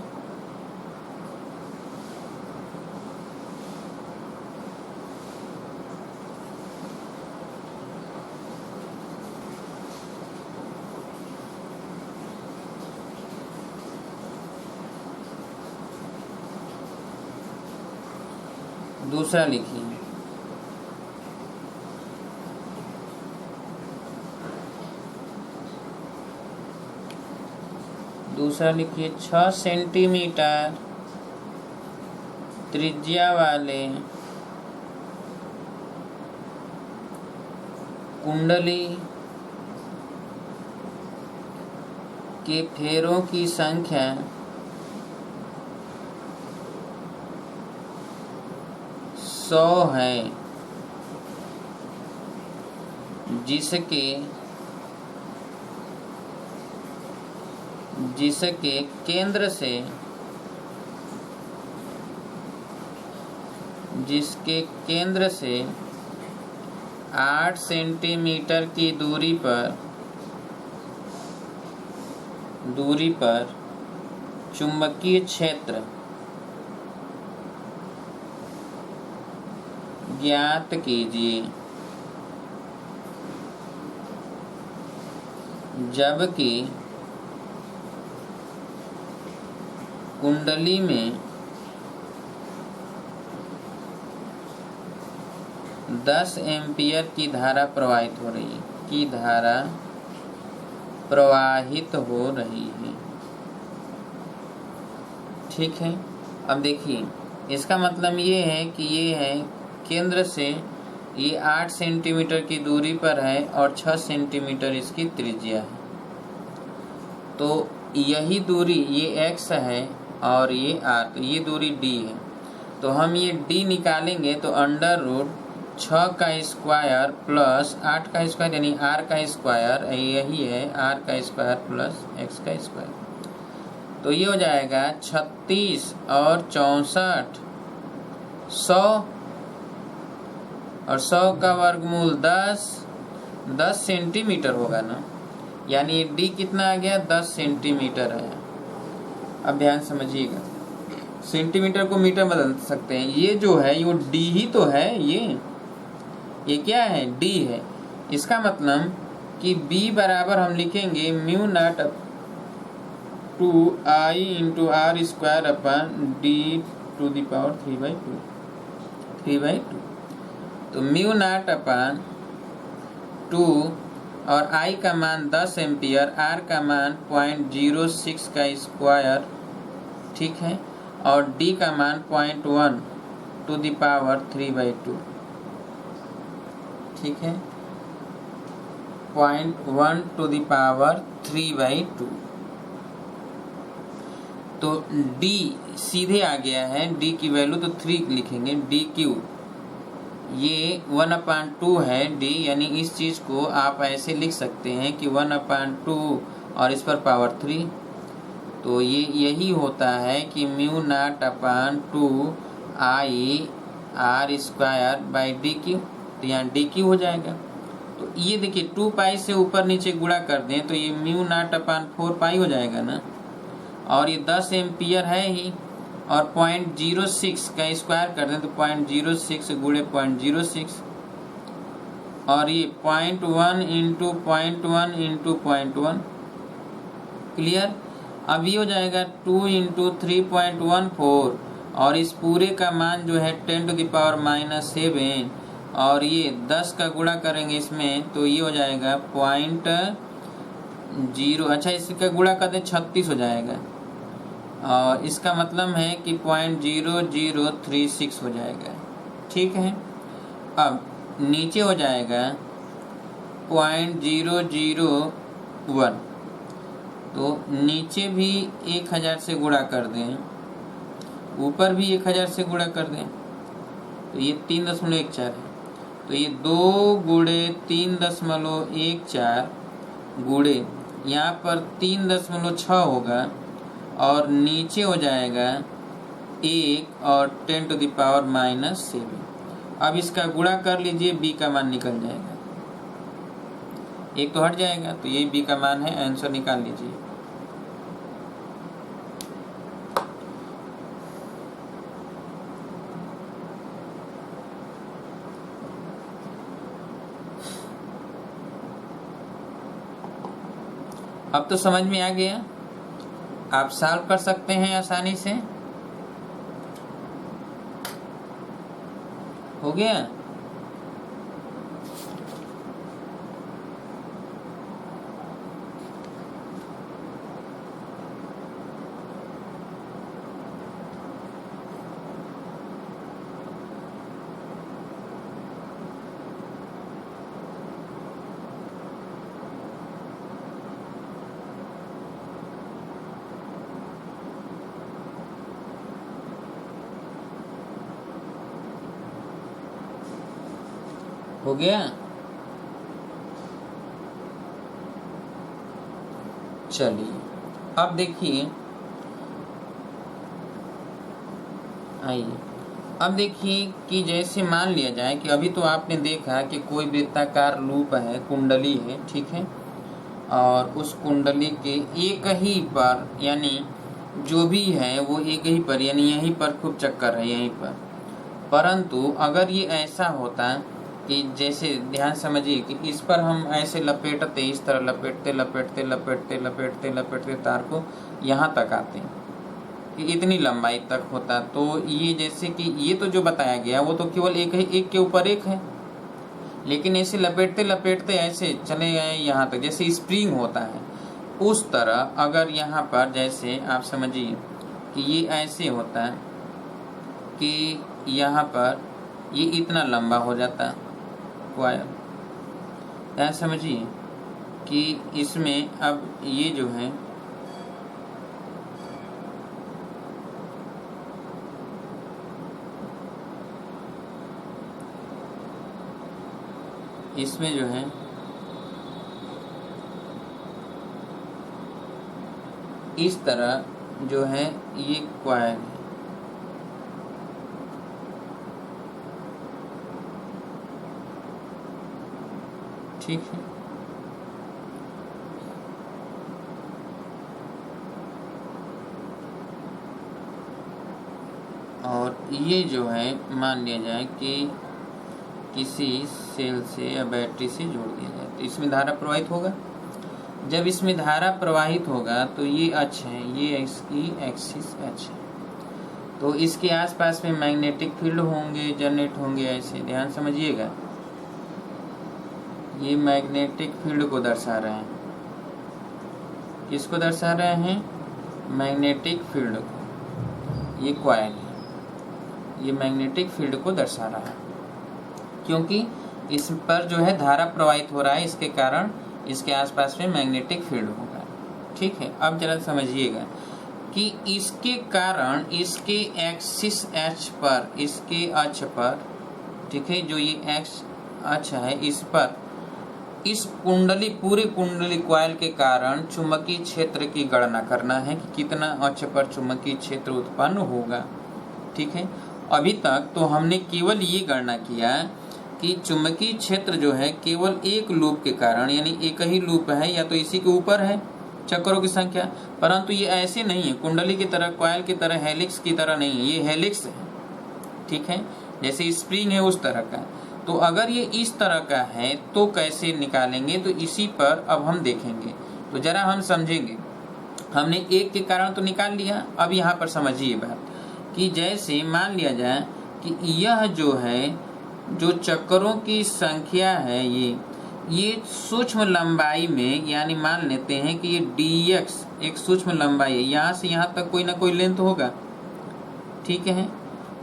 दूसरा लिखिए, दूसरा लिखिए 6 सेंटीमीटर त्रिज्या वाले कुंडली के फेरों की संख्या 100 है, जिसके केंद्र से जिसके केंद्र से 8 सेंटीमीटर की दूरी पर चुंबकीय क्षेत्र ज्ञात कीजिए, जबकि कुंडली में 10 एम्पियर की धारा प्रवाहित हो रही है। ठीक है, अब देखिए इसका मतलब ये है कि ये है केंद्र से ये 8 सेंटीमीटर की दूरी पर है और 6 सेंटीमीटर इसकी त्रिज्या है। तो यही दूरी ये x है और ये r, तो ये दूरी d है। तो हम ये d निकालेंगे तो अंडर रूट 6 का स्क्वायर प्लस 8 का स्क्वायर यानी r का स्क्वायर, यही है r का स्क्वायर प्लस x का स्क्वायर। तो ये हो जाएगा 36 और 64 100 और 100 का वर्गमूल 10 सेंटीमीटर होगा ना, यानी d कितना आ गया 10 सेंटीमीटर है। अब ध्यान समझिएगा, सेंटीमीटर को मीटर बदल सकते हैं। ये जो है ये d ही तो है, ये क्या है d है। इसका मतलब कि b बराबर हम लिखेंगे mu nought 2I into are square upon d to the power 3/2। तो म्यू नॉट अपन 2 और I का मान 10 एम्पियर, R का मान 0.06 का स्क्वायर, ठीक है, और D का मान 0.1 टू द पावर 3/2, ठीक है, 0.1 टू द पावर 3/2। तो D सीधे आ गया है, D की वैल्यू तो 3 लिखेंगे, DQ ये 1/2 है D, यानी इस चीज को आप ऐसे लिख सकते हैं कि 1/2 और इस पर पावर 3। तो ये यही होता है कि mu not upon 2I R square by DQ। तो यहाँ DQ हो जाएगा। तो ये देखिए 2 पाई से ऊपर नीचे गुणा कर दें तो ये म्यू नॉट अपान 4 पाई हो जाएगा ना, और ये 10 एम्पियर है ही, और 0.06 का स्क्वायर कर दें तो 0.06 गुणे 0.06, और ये 0.1 इंटू 0.1 इंटू 0.1। क्लियर। अब ये हो जाएगा 2 इंटू 3.14, और इस पूरे का मान जो है 10 टू द पावर -7, और ये 10 का गुणा करेंगे इसमें तो ये हो जाएगा 0.0, अच्छा इसका गुणा कर दें 36 हो जाएगा, और इसका मतलब है कि 0.0036 हो जाएगा। ठीक है, अब नीचे हो जाएगा 0.001, तो नीचे भी 1000 से गुणा कर दें, ऊपर भी 1000 से गुणा कर दें, तो ये 3.14 है। तो ये 2 गुणे 3.14 गुणे यहाँ पर 3.6 होगा, और नीचे हो जाएगा 1 और 10 टू द पावर -7। अब इसका गुणा कर लीजिए, b का मान निकल जाएगा, एक तो हट जाएगा, तो ये b का मान है, आंसर निकाल लीजिए। अब तो समझ में आ गया, आप सॉल्व कर सकते हैं आसानी से। हो गया। हो गया। चलिए अब देखिए, आइए अब देखिए कि जैसे मान लिया जाए कि अभी तो आपने देखा कि कोई वृत्ताकार लूप है, कुंडली है, ठीक है, और उस कुंडली के एक ही पर, यानी जो भी है वो एक ही पर, यानी यहीं पर खूब चक्कर है यहीं पर। परंतु अगर ये ऐसा होता कि जैसे ध्यान समझिए कि इस पर हम ऐसे लपेटते, इस तरह लपेटते लपेटते लपेटते लपेटते लपेटते तार को यहाँ तक आते कि इतनी लंबाई तक होता, तो ये जैसे कि ये तो जो बताया गया वो तो केवल एक के ऊपर एक है, लेकिन ऐसे लपेटते लपेटते ऐसे चले गए यहाँ तक, जैसे स्प्रिंग होता है उस तरह। अगर यहाँ पर जैसे आप समझिए कि ये ऐसे होता है कि यहाँ पर ये इतना लंबा हो जाता वायर, क्या समझिए कि इसमें अब ये जो है इसमें जो है इस तरह जो है ये कॉइल है, ठीक है। और ये जो है मान लिया जाए कि किसी सेल से या बैटरी से जोड़ दिया जाए तो इसमें धारा प्रवाहित होगा। जब इसमें धारा प्रवाहित होगा तो ये अक्ष है, ये इसकी एक्सिस अक्ष है, तो इसके आसपास में मैग्नेटिक फील्ड होंगे, जनरेट होंगे। ऐसे ध्यान समझिएगा, ये मैग्नेटिक फील्ड को दर्शा रहे हैं। किसको दर्शा रहे हैं? मैग्नेटिक फील्ड को। ये कॉइल है, ये मैग्नेटिक फील्ड को दर्शा रहा है, क्योंकि इस पर जो है धारा प्रवाहित हो रहा है, इसके कारण इसके आसपास में मैग्नेटिक फील्ड होगा, ठीक है। अब जरा समझिएगा कि इसके कारण इसके एक्सिस एच पर, इसके अक्ष पर, ठीक है, जो ये एक्स अक्ष है इस पर, इस कुंडली, पूरी कुंडली कॉइल के कारण चुंबकीय क्षेत्र की गणना करना है कि कितना अक्ष पर चुंबकीय क्षेत्र उत्पन्न होगा, ठीक है। अभी तक तो हमने केवल ये गणना किया कि चुंबकीय क्षेत्र जो है केवल एक लूप के कारण, यानी एक ही लूप है या तो इसी के ऊपर है चक्करों की संख्या, परंतु ये ऐसे नहीं है कुंडली की तरह, कॉइल की तरह, हेलिक्स की तरह नहीं है, ये हेलिक्स है, ठीक है, जैसे स्प्रिंग है उस तरह का। तो अगर ये इस तरह का है तो कैसे निकालेंगे, तो इसी पर अब हम देखेंगे, तो जरा हम समझेंगे। हमने एक के कारण तो निकाल लिया, अब यहाँ पर समझिए बात कि जैसे मान लिया जाए कि यह जो है, जो चक्करों की संख्या है, ये सूक्ष्म लंबाई में, यानी मान लेते हैं कि ये dx एक सूक्ष्म लंबाई है, यहाँ से यहाँ तक कोई ना कोई लेंथ होगा, ठीक है।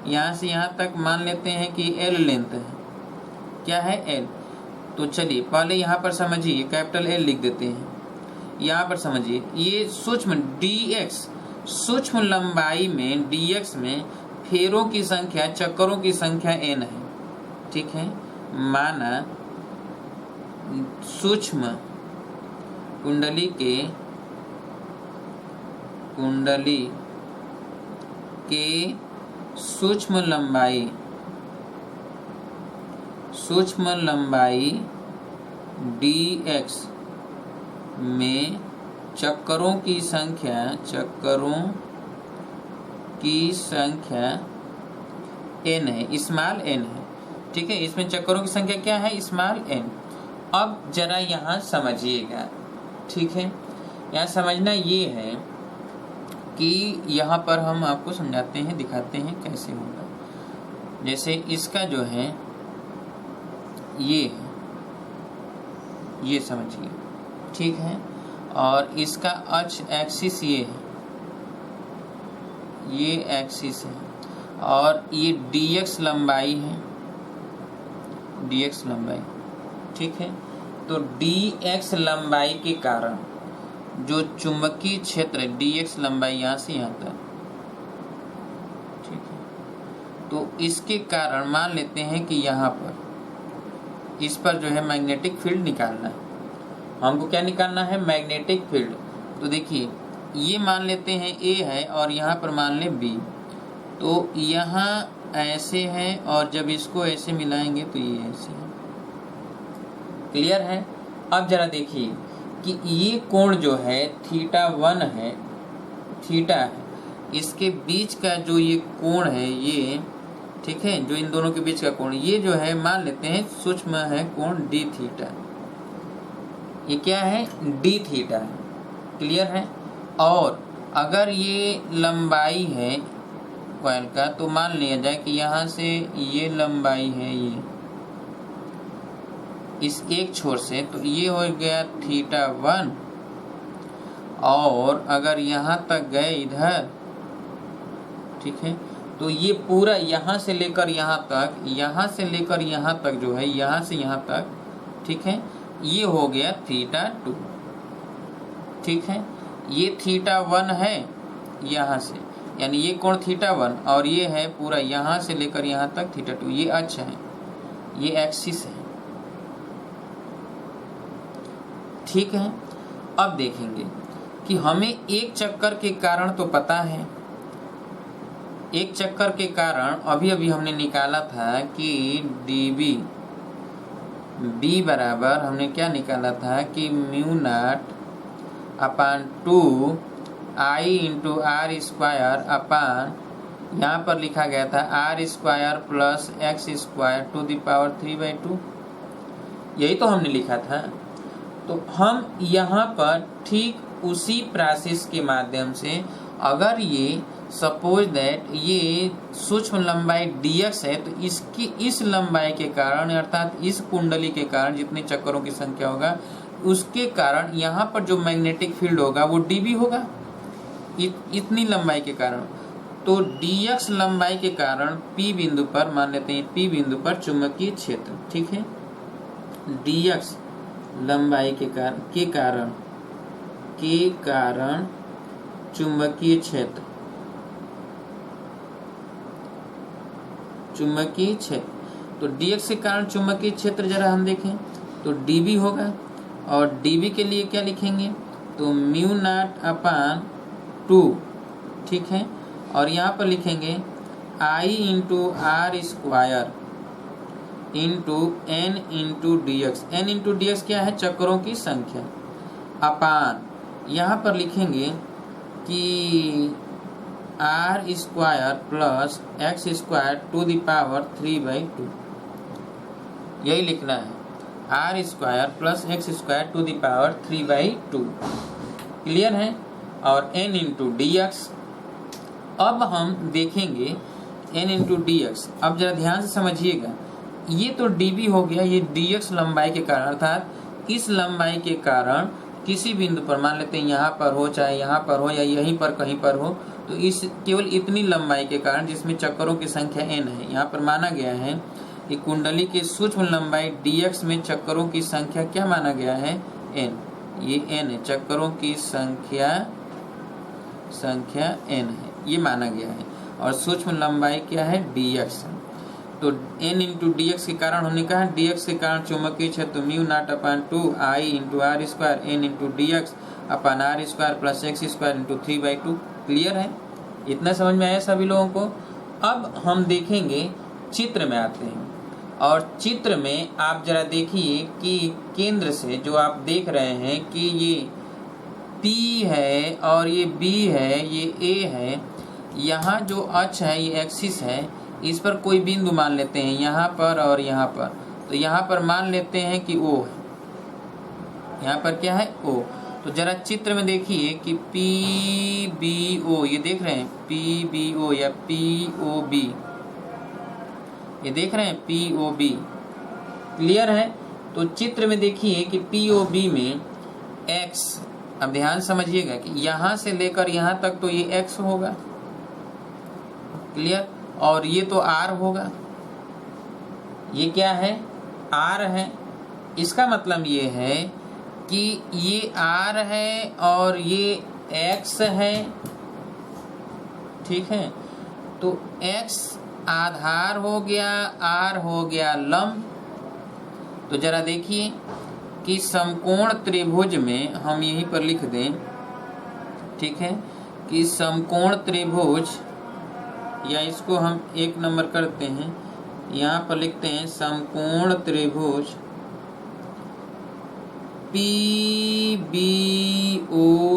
यहाँ से यहाँ तक मान लेते हैं कि l लेंथ है, क्या है l। तो चलिए पहले यहाँ पर समझिए, कैपिटल L लिख देते हैं। यहाँ पर समझिए ये सूक्ष्म dx, सूक्ष्म लंबाई में dx में फेरों की संख्या, चक्करों की संख्या n है, ठीक है। माना सूक्ष्म कुंडली के सूक्ष्म लंबाई dx में चक्करों की संख्या n है, स्मॉल n है, ठीक है। इसमें चक्करों की संख्या क्या है? Small n। अब जरा यहाँ समझिएगा, ठीक है। यहाँ समझना ये है कि यहाँ पर हम आपको समझाते हैं, दिखाते हैं कैसे होगा। जैसे इसका जो है ये समझिए, ठीक है, और इसका अक्ष एक्सिस ये है, ये एक्सिस है, और ये dx लंबाई है, dx लंबाई, ठीक है। तो dx लंबाई के कारण जो चुंबकीय क्षेत्र dx लंबाई यहाँ से यहाँ तक, ठीक है, तो इसके कारण मान लेते हैं कि यहाँ पर इस पर जो है मैग्नेटिक फील्ड निकालना है। हमको क्या निकालना है? Magnetic field. तो देखिए ये मान लेते हैं ए है और यहाँ पर मान ले बी, तो यहाँ ऐसे है और जब इसको ऐसे मिलाएंगे तो ये ऐसे है। क्लियर है? अब जरा देखिए कि ये कोण जो है θ1 है, थीटा है, इसके बीच का जो ये कोण है ये, ठीक है, जो इन दोनों के बीच का कोण, ये जो है मान लेते हैं सूक्ष्म है कोण डी थीटा। ये क्या है? डी थीटा है। क्लियर है? और अगर ये लंबाई है कॉइल का, तो मान लिया जाए कि यहाँ से ये लंबाई है ये इस एक छोर से, तो ये हो गया θ1, और अगर यहाँ तक गए इधर, ठीक है, तो ये पूरा यहाँ से लेकर यहाँ तक, यहाँ से लेकर यहाँ तक जो है, यहाँ से यहाँ तक, ठीक है, ये हो गया θ2। ठीक है, ये θ1 है यहाँ से, यानी ये कोण θ1, और ये है पूरा यहाँ से लेकर यहाँ तक θ2। ये अक्ष है, ये एक्सिस है। ठीक है, अब देखेंगे कि हमें एक चक्कर के कारण तो पता है, एक चक्कर के कारण अभी अभी हमने निकाला था कि dB B बराबर, हमने क्या निकाला था कि μ0/2 I into are square upon, यहाँ पर लिखा गया था r² plus x² to the power 3/2। यही तो हमने लिखा था। तो हम यहाँ पर ठीक उसी प्रोसेस के माध्यम से, अगर ये सपोज दैट ये सूक्ष्म लंबाई dx है, तो इसकी इस लंबाई के कारण, अर्थात इस कुंडली के कारण जितने चक्करों की संख्या होगा उसके कारण यहाँ पर जो मैग्नेटिक फील्ड होगा वो dB होगा, इतनी लंबाई के कारण। तो dx लंबाई के कारण P बिंदु पर, मान लेते हैं P बिंदु पर चुंबकीय क्षेत्र, ठीक है, dx लंबाई के कारण चुंबकीय क्षेत्र, तो dx के कारण चुंबकीय क्षेत्र जरा हम देखें तो dB होगा, और dB के लिए क्या लिखेंगे? तो μ0/2, ठीक है, और यहाँ पर लिखेंगे I into are square into n into dx। n into dx क्या है? चक्करों की संख्या, अपान यहाँ पर लिखेंगे कि r² plus x² to the power 3/2। यही लिखना है, r² plus x² to the power 3/2। Clear है? और n इंटू dx। अब हम देखेंगे n इंटू dx। अब जरा ध्यान से समझिएगा, ये तो dB हो गया, ये dx लंबाई के कारण, अर्थात इस लंबाई के कारण किसी बिंदु पर, मान लेते हैं यहाँ पर हो, चाहे यहाँ पर हो या यहीं पर कहीं पर हो, तो इस केवल इतनी लंबाई के कारण जिसमें चक्करों की संख्या n है, यहाँ पर माना गया है कि कुंडली के सूक्ष्म लंबाई dx में चक्करों की संख्या क्या माना गया है? n। ये n है, चक्करों की संख्या n है, ये माना गया है, और सूक्ष्म लंबाई क्या है? dx। तो n इंटू dx के कारण, हमने कहा dx के कारण चुंबकीय क्षेत्र μ0/2 I into are square n into dx upon r² plus x² into 3/2। Clear है? इतना समझ में आया सभी लोगों को? अब हम देखेंगे, चित्र में आते हैं, और चित्र में आप जरा देखिए कि केंद्र से जो आप देख रहे हैं कि ये P है और ये B है, ये A है, यहाँ जो अक्ष है ये एक्सिस है, इस पर कोई बिंदु मान लेते हैं यहाँ पर और यहाँ पर। तो यहाँ पर मान लेते हैं कि O है, यहाँ पर क्या है? O। तो जरा चित्र में देखिए कि PBO, ये देख रहे हैं PBO या POB, ये देख रहे हैं POB। क्लियर है? तो चित्र में देखिए कि POB में X, अब ध्यान समझिएगा कि यहाँ से लेकर यहाँ तक तो ये X होगा, क्लियर, और ये तो R होगा, ये क्या है? R है। इसका मतलब ये है कि ये R है और ये X है, ठीक है, तो X आधार हो गया, R हो गया लंब, तो जरा देखिए कि समकोण त्रिभुज में हम यहीं पर लिख दें, ठीक है, कि समकोण त्रिभुज, या इसको हम 1 नंबर करते हैं, यहाँ पर लिखते हैं समकोण त्रिभुज PBO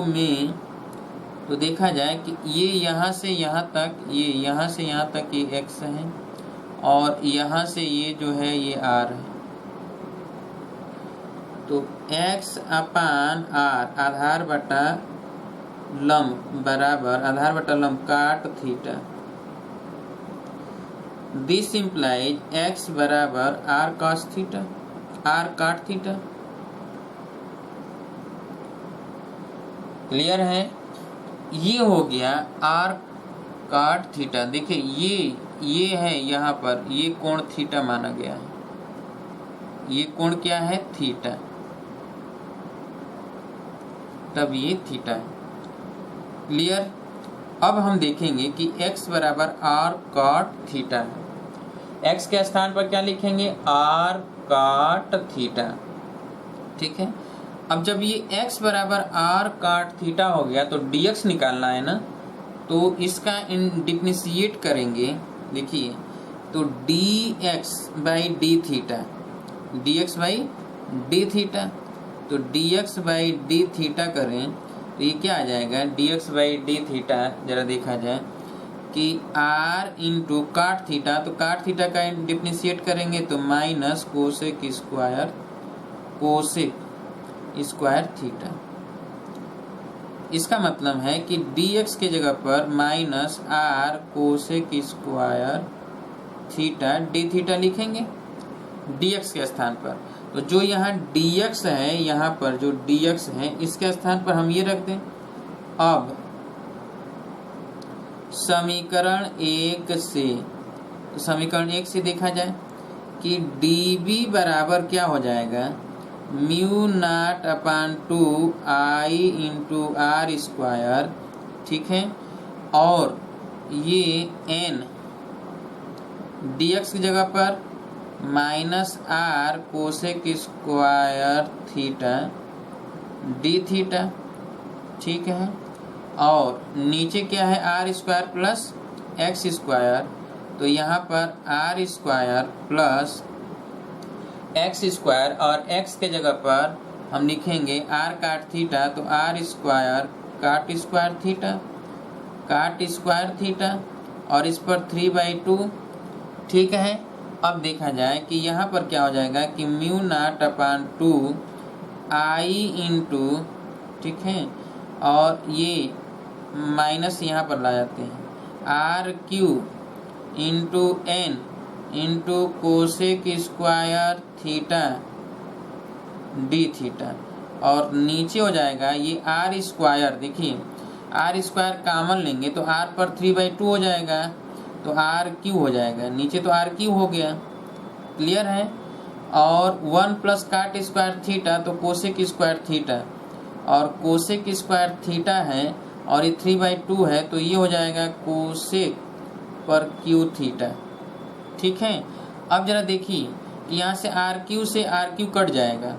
में, तो देखा जाए कि ये यहाँ से यहाँ तक, ये यहाँ से यहाँ तक ये x है और यहाँ से ये जो है ये r है। तो x अपान r आधार बटा लंब बराबर आधार बटा लंब काट थीटा। दिस इम्प्लाइज x बराबर r cos theta, r cot theta. Clear है? ये हो गया r काट थीटा। देखिए ये है, यहाँ पर ये कोण थीटा माना गया है, ये कोण क्या है? थीटा, तब ये थीटा है। क्लियर? अब हम देखेंगे कि x बराबर r काट थीटा है। x के स्थान पर क्या लिखेंगे? r काट थीटा, ठीक है। अब जब ये x बराबर r काट थीटा हो गया तो dx निकालना है ना, तो इसका डिफरेंशिएट करेंगे। देखिए तो dx by d theta, dx by d theta, तो dx बाई डी थीटा करें तो ये क्या आ जाएगा? dx बाई डी थीटा जरा देखा जाए कि r इंटू काट थीटा, तो काट थीटा का डिफरेंशिएट करेंगे तो minus cosec square, cosec square theta. इसका मतलब है कि dx के जगह पर minus r cosec square theta D theta लिखेंगे dx के स्थान पर। तो जो यहाँ dx है, यहाँ पर जो dx है इसके स्थान पर हम ये रख दें। अब समीकरण 1 से, तो समीकरण 1 से देखा जाए कि dB बराबर क्या हो जाएगा? Mu not upon 2 I into are square, ठीक है, और ये n dx की जगह पर minus r cosec square theta D theta, ठीक है, और नीचे क्या है? R square plus x square, तो यहाँ पर r square plus x square, और x के जगह पर हम लिखेंगे r काट थीटा, तो are square cot square theta, cot square theta, और इस पर 3/2, ठीक है। अब देखा जाए कि यहाँ पर क्या हो जाएगा कि mu not upon 2 I into, ठीक है, और ये माइनस यहाँ पर ला जाते हैं, r Q into N into cosec square theta D theta, और नीचे हो जाएगा ये आर स्क्वायर। देखिए आर स्क्वायर कामन लेंगे तो आर पर 3/2 हो जाएगा, तो आर क्यू हो जाएगा, नीचे तो आर क्यू हो गया। क्लियर है? और 1 प्लस काट स्क्वायर थीटा, तो कोसेक स्क्वायर थीटा, और कोसेक स्क्वायर थीटा है और ये 3/2 है, तो ये हो जाएगा कोसेक पर क्यू थीटा, ठीक है। अब जरा देखिए कि यहाँ से आर क्यू कट जाएगा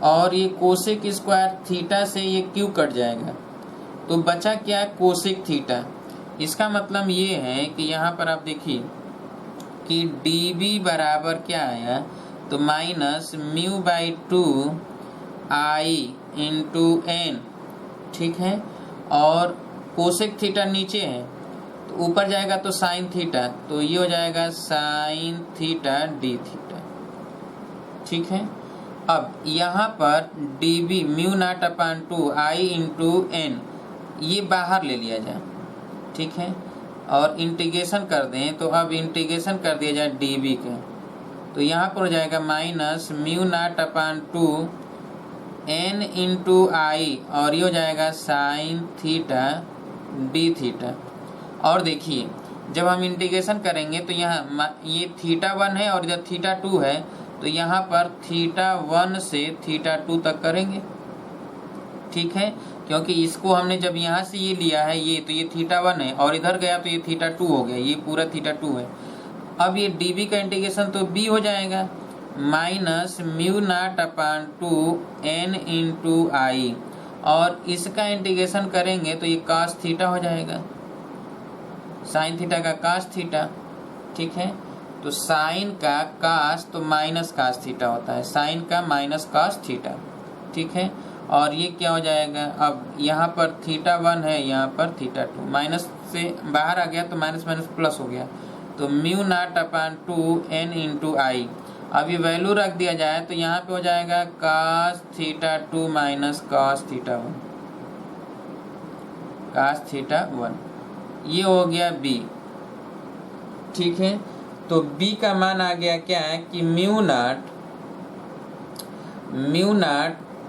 और ये कोसेक स्क्वायर थीटा से ये क्यू कट जाएगा, तो बचा क्या? Cosec theta. इसका मतलब ये है कि यहाँ पर आप देखिए कि dB बराबर क्या आया? तो minus mu by 2 I into n, ठीक है, और कोसेक थीटा नीचे है तो ऊपर जाएगा तो साइन थीटा, तो ये हो जाएगा साइन थीटा डी थीटा, ठीक है। अब यहाँ पर dB mu naught upon 2 I into N ये बाहर ले लिया जाए, ठीक है, और इंटीग्रेशन कर दें, तो अब इंटीग्रेशन कर दिया जाए dB के, तो यहाँ पर हो जाएगा minus mu not upon 2 N into आई, और ये हो जाएगा साइन थीटा डी थीटा। और देखिए जब हम इंटीग्रेशन करेंगे तो यहाँ ये थीटा 1 है और इधर थीटा 2 है, तो यहाँ पर थीटा 1 से थीटा 2 तक करेंगे, ठीक है, क्योंकि इसको हमने जब यहाँ से ये लिया है ये, तो ये थीटा 1 है और इधर गया तो ये थीटा 2 हो गया, ये पूरा थीटा 2 है। अब ये dB का इंटीग्रेशन तो b हो जाएगा, minus mu not upon 2 n into आई, और इसका इंटीग्रेशन करेंगे तो ये cos थीटा हो जाएगा, साइन थीटा का cos थीटा। ठीक है, तो साइन का cos तो माइनस cos थीटा होता है, साइन का माइनस cos थीटा। ठीक है, और ये क्या हो जाएगा, अब यहाँ पर थीटा 1 है, यहाँ पर थीटा 2, माइनस से बाहर आ गया तो माइनस माइनस प्लस हो गया, तो mu naught upon 2 n into आई। अब ये वैल्यू रख दिया जाए तो यहाँ पे हो जाएगा cos theta 2 minus cos theta 1, cos theta 1, ये हो गया b। ठीक है, तो b का मान आ गया क्या है कि म्यू नॉट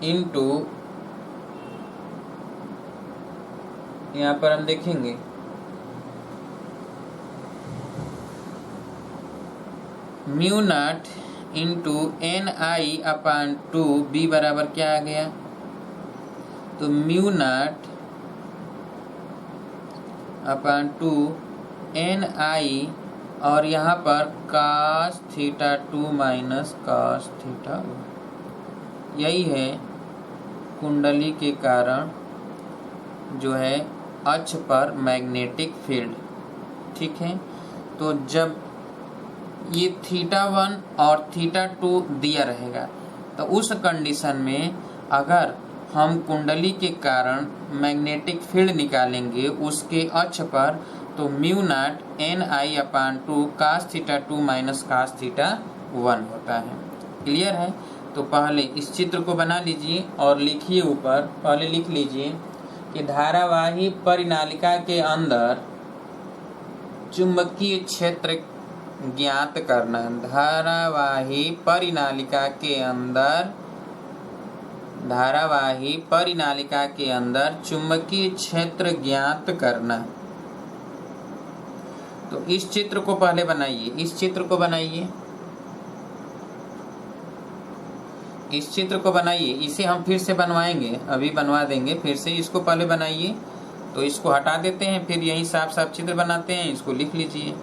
इंटू, यहाँ पर हम देखेंगे म्यू नॉट इंटू एन आई अपान 2, बी बराबर क्या आ गया, तो म्यू नॉट अपान 2 एन आई, और यहाँ पर cos theta 2 minus cos theta 1। यही है कुंडली के कारण जो है अक्ष पर मैग्नेटिक फील्ड। ठीक है, तो जब ये थीटा 1 और थीटा 2 दिया रहेगा तो उस कंडीशन में अगर हम कुंडली के कारण मैग्नेटिक फील्ड निकालेंगे उसके अक्ष पर, तो mu not an I upon 2 cos theta 2 minus cos theta 1 होता है। क्लियर है, तो पहले इस चित्र को बना लीजिए और लिखिए, ऊपर पहले लिख लीजिए कि धारावाही परिनालिका के अंदर चुंबकीय क्षेत्र ज्ञात करना। धारावाही परिनालिका के अंदर चुंबकीय क्षेत्र ज्ञात करना। तो इस चित्र को पहले बनाइए, इस चित्र को बनाइए, इसे हम फिर से बनवाएंगे, अभी बनवा देंगे फिर से। इसको पहले बनाइए, तो इसको हटा देते हैं, फिर यही साफ साफ चित्र बनाते हैं। इसको लिख लीजिए,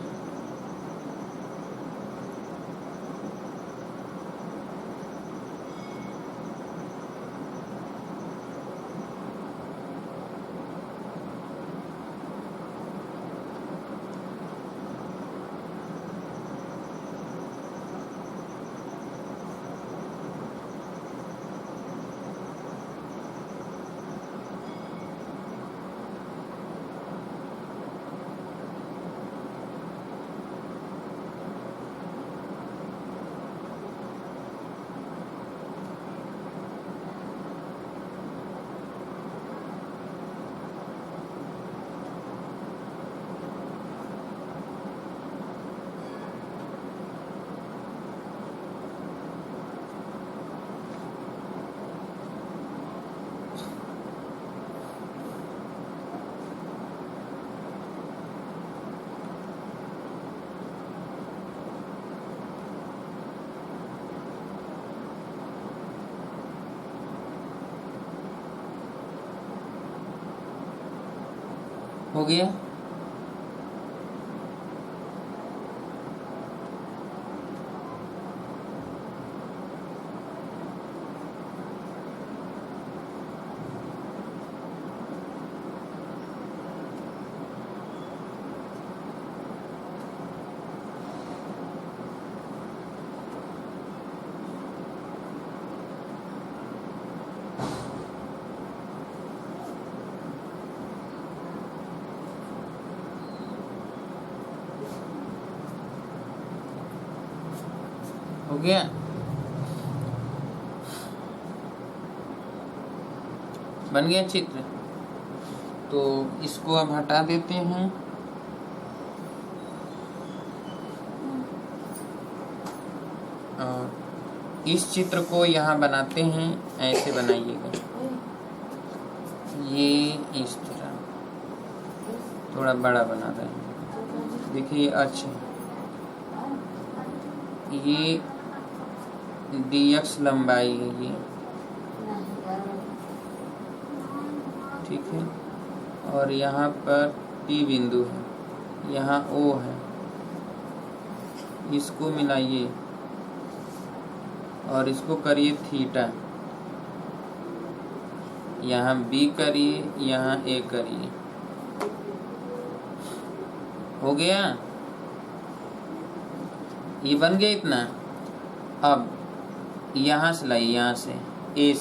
हो गया। हो गया, बन गया चित्र। तो इसको अब हटा देते हैं, और इस चित्र को यहाँ बनाते हैं। ऐसे बनाइएगा, ये इस तरह थोड़ा बड़ा बना रहे हैं। देखिए, अच्छा ये dx लंबाई है ये, ठीक है, और यहाँ पर P बिंदु है, यहाँ O है, इसको मिलाइए और इसको करिए थीटा, यहाँ बी करिए, यहाँ ए करिए। हो गया, ये बन गया इतना। अब यहाँ से लाइए, यहाँ से ए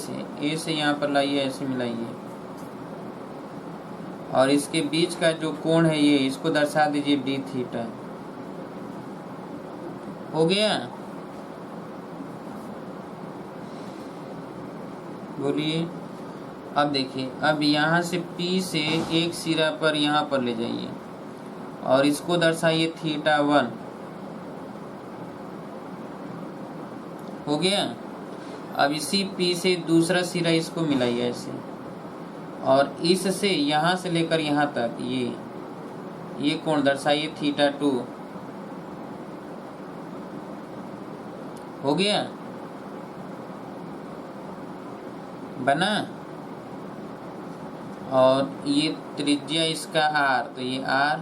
से यहाँ पर लाइए, ऐसे मिलाइए, और इसके बीच का जो कोण है ये, इसको दर्शा दीजिए डी थीटा। हो गया, बोलिए। अब देखिए, अब यहाँ से P से एक सिरा पर यहाँ पर ले जाइए और इसको दर्शाइए थीटा 1। हो गया। अब इसी P से दूसरा सिरा इसको मिलाइए ऐसे, और इससे यहाँ से लेकर यहाँ तक ये कोण दर्शाइए थीटा 2। हो गया, बना। और ये त्रिज्या इसका r, तो ये r,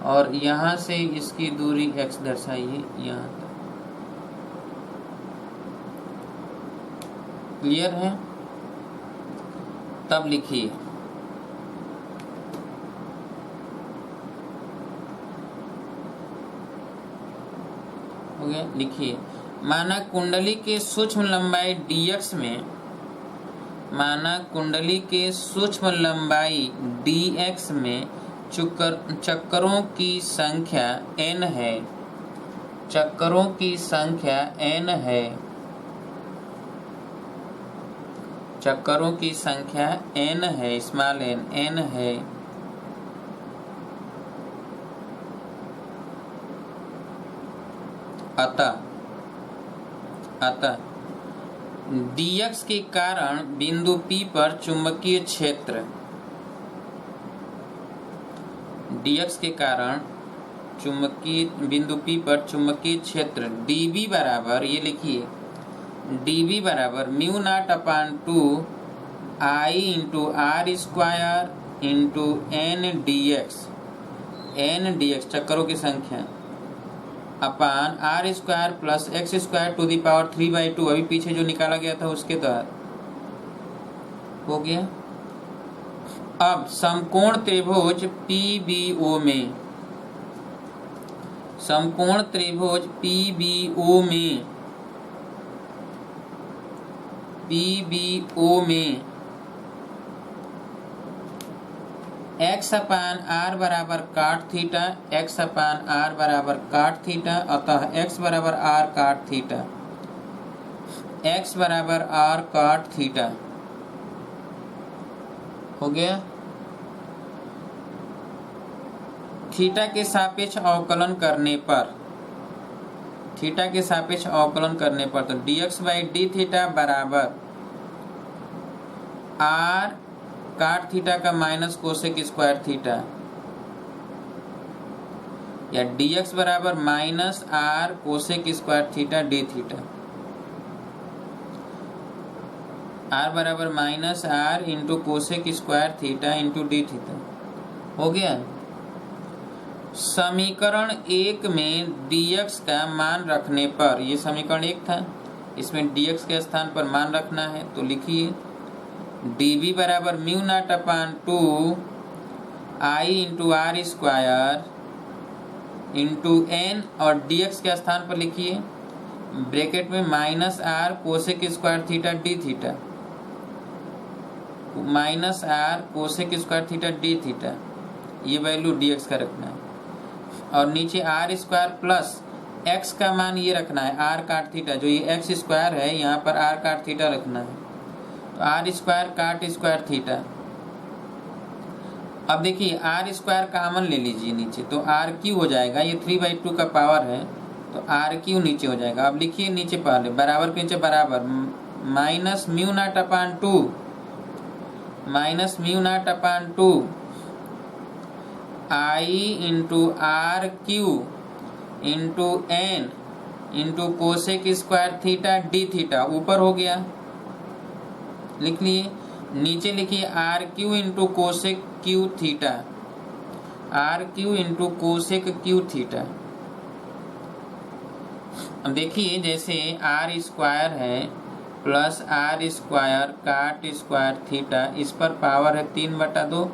और यहाँ से इसकी दूरी x दर्शाइए यहाँ तक। क्लियर है? तब लिखिए, हो गया, लिखिए। माना कुंडली के सूक्ष्म लंबाई dx में, माना कुंडली के सूक्ष्म लंबाई dx में चक्करों की संख्या n है, चक्करों की संख्या n है, चक्करों की संख्या n है, स्मॉल n है। अतः dx के कारण बिंदु P पर चुंबकीय क्षेत्र, dx के कारण बिंदु P पर चुंबकीय क्षेत्र dB बराबर, ये लिखिए, dB बराबर mu not upon 2 I into are square into n dx चक्करों की संख्या upon r square plus x square to the power 3/2, अभी पीछे जो निकाला गया था उसके तहत। हो गया। अब समकोण त्रिभुज PBO में, समकोण त्रिभुज PBO में x अपान आर बराबर काट थीटा, x अपान आर बराबर काट थीटा, अतः x बराबर आर काट थीटा, x बराबर आर काट थीटा। हो गया। थीटा के सापेक्ष अवकलन करने पर, थीटा के सापेक्ष अवकलन करने पर तो dx बाई डी थीटा बराबर आर काट थीटा का माइनस कोसेक स्क्वायर थीटा, या dx बराबर minus are cosec square theta D theta, r बराबर minus r into cosec square theta into d theta. हो गया। समीकरण 1 में dx का मान रखने पर, ये समीकरण 1 था, इसमें dx के स्थान पर मान रखना है, तो लिखिए dB बराबर mu not upon 2 I into are square into n, और dx के स्थान पर लिखिए ब्रैकेट में minus are cosec square theta D theta, minus are cosec square theta D theta, ये वैल्यू dx का रखना है, और नीचे आर स्क्वायर प्लस x का मान ये रखना है आर काट थीटा, जो ये x स्क्वायर है यहाँ पर आर काट थीटा रखना है, तो are square cot square theta. अब देखिए आर स्क्वायर कॉमन ले लीजिए नीचे, तो आर क्यू हो जाएगा, ये 3/2 का पावर है, तो आर क्यू नीचे हो जाएगा। अब लिखिए नीचे पहले बराबर के नीचे बराबर minus mu not upon 2, minus mu not upon 2 I into R Q into N into cosec square theta D theta, ऊपर हो गया, लिख लिए। नीचे लिखिए R Q into cosec cube theta, R Q into cosec cube theta. अब देखिए जैसे आर स्क्वायर है plus R square cot square theta, इस पर पावर है 3/2।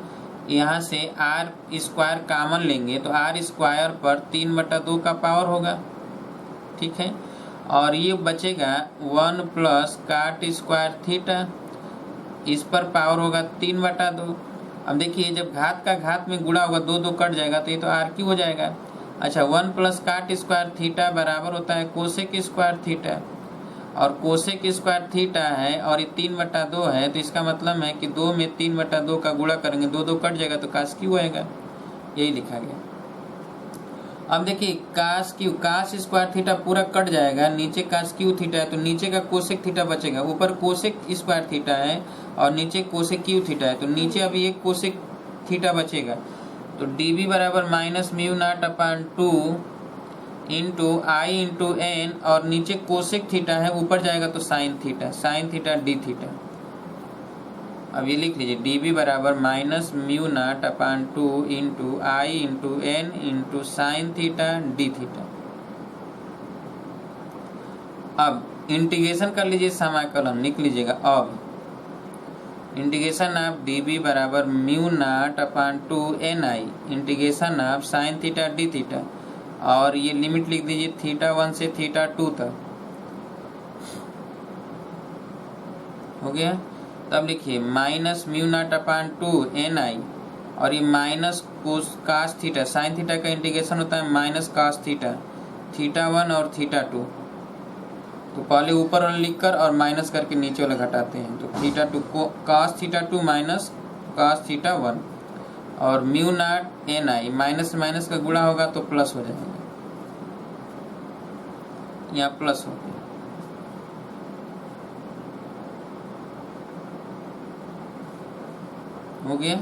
यहाँ से आर स्क्वायर कामन लेंगे तो आर स्क्वायर पर 3/2 का पावर होगा, ठीक है। और ये बचेगा 1 प्लस काट स्क्वायर थीटा, इस पर पावर होगा 3/2। अब देखिए जब घात का घात में गुणा होगा 2 2 कट जाएगा तो ये तो आर क्यू हो जाएगा। अच्छा 1 प्लस काट स्क्वायर थीटा बराबर होता है कोसेक स्क्वायर थीटा, और कोसेक स्क्वायर थीटा है और ये 3/2 है, तो इसका मतलब है कि 2 में 3/2 का गुणा करेंगे 2 2 कट जाएगा तो कास क्यू आएगा, यही लिखा गया। अब देखिए कास क्यू, कास स्क्वायर थीटा पूरा कट जाएगा, नीचे कास क्यू थीटा है तो नीचे का कोसेक थीटा बचेगा, ऊपर कोसेक स्क्वायर थीटा है और नीचे कोसेक क्यू थीटा है, तो नीचे अभी एक कोसेक थीटा बचेगा। तो dB बराबर -μ0/2 इंटू आई इंटू एन, और नीचे कोसेक थीटा है ऊपर जाएगा तो साइन थीटा डी थीटा। अब ये लिख लीजिए dB बराबर -μ0/2 into I into N into sine theta D theta. अब इंटीग्रेशन कर लीजिए, समाकलन लिख लीजिएगा। अब इंटीग्रेशन ऑफ dB बराबर μ0/2 ni integration of sine theta D theta, और ये लिमिट लिख दीजिए θ1 से θ2 तक, हो गया। तब लिखिए -μ0/2 ni, और ये minus cos theta, sine theta का इंटीग्रेशन होता है माइनस कास थीटा, θ1 और θ2। तो पहले ऊपर वाला लिखकर और माइनस करके नीचे वाला घटाते हैं, तो θ2 को कास θ2 माइनस कास θ1, और μ0 ni माइनस माइनस का गुणा होगा तो प्लस हो जाएगा, यहाँ प्लस हो गया। हो गया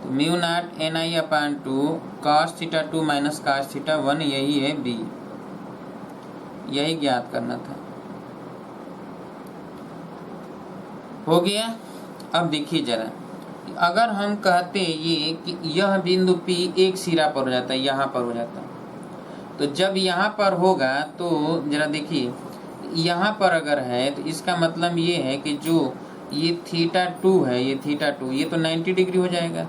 तो μ0 ni/2 cos θ2 माइनस cos θ1, यही है b, यही ज्ञात करना था। हो गया। अब देखिए जरा, अगर हम कहते ये कि यह बिंदु P एक सिरा पर हो जाता है, यहाँ पर हो जाता है, तो जब यहाँ पर होगा तो जरा देखिए यहाँ पर अगर है तो इसका मतलब ये है कि जो ये θ2 है, ये θ2 ये तो 90 डिग्री हो जाएगा,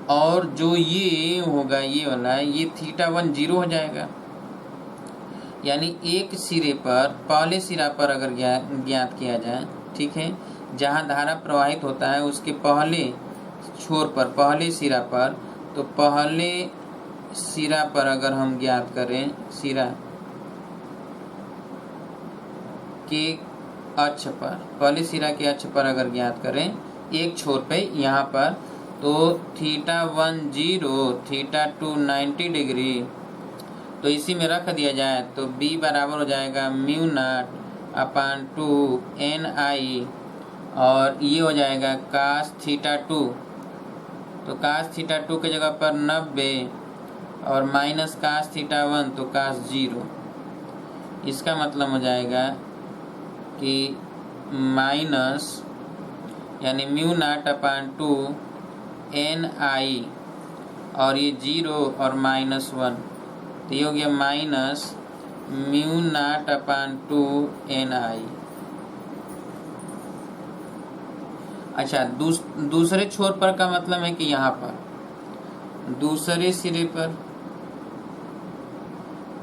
और जो ये होगा ये वाला ये θ1 0 हो जाएगा। यानी एक सिरे पर, पहले सिरा पर अगर ज्ञात किया जाए, ठीक है, जहाँ धारा प्रवाहित होता है उसके पहले छोर पर, पहले सिरा पर, तो पहले सिरा पर अगर हम ज्ञात करें, सिरा के अक्ष पर, पहले सिरा के अक्ष पर अगर ज्ञात करें एक छोर पे यहाँ पर, तो θ1 0 θ2 90 डिग्री, तो इसी में रख दिया जाए तो b बराबर हो जाएगा μ0/2 ni, और ये हो जाएगा cos θ2, तो cos θ2 के जगह पर 90 और माइनस cos θ1 तो cos 0। इसका मतलब हो जाएगा कि माइनस यानी μ0/2 ni, और ये 0 और -1, तो ये हो गया माइनस μ0/2 ni। अच्छा दूसरे छोर पर का मतलब है कि यहाँ पर दूसरे सिरे पर,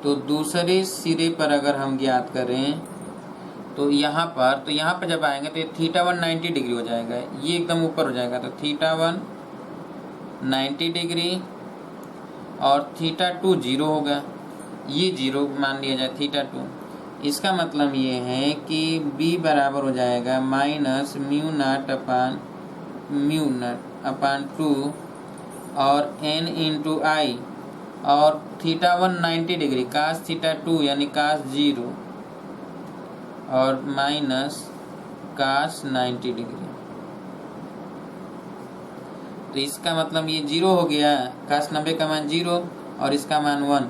तो दूसरे सिरे पर अगर हम ज्ञात करें तो यहाँ पर जब आएंगे तो ये θ1 90 डिग्री हो जाएगा, ये एकदम ऊपर हो जाएगा, तो θ1 90 डिग्री और θ2 0 होगा, ये 0 मान लिया जाए θ2। इसका मतलब ये है कि b बराबर हो जाएगा -μ0/2 और n इंटू आई, और θ1 90 डिग्री cos θ2 यानी cos 0 और माइनस cos 90 डिग्री, तो इसका मतलब ये 0 हो गया, cos 90 का मान 0 और इसका मान 1।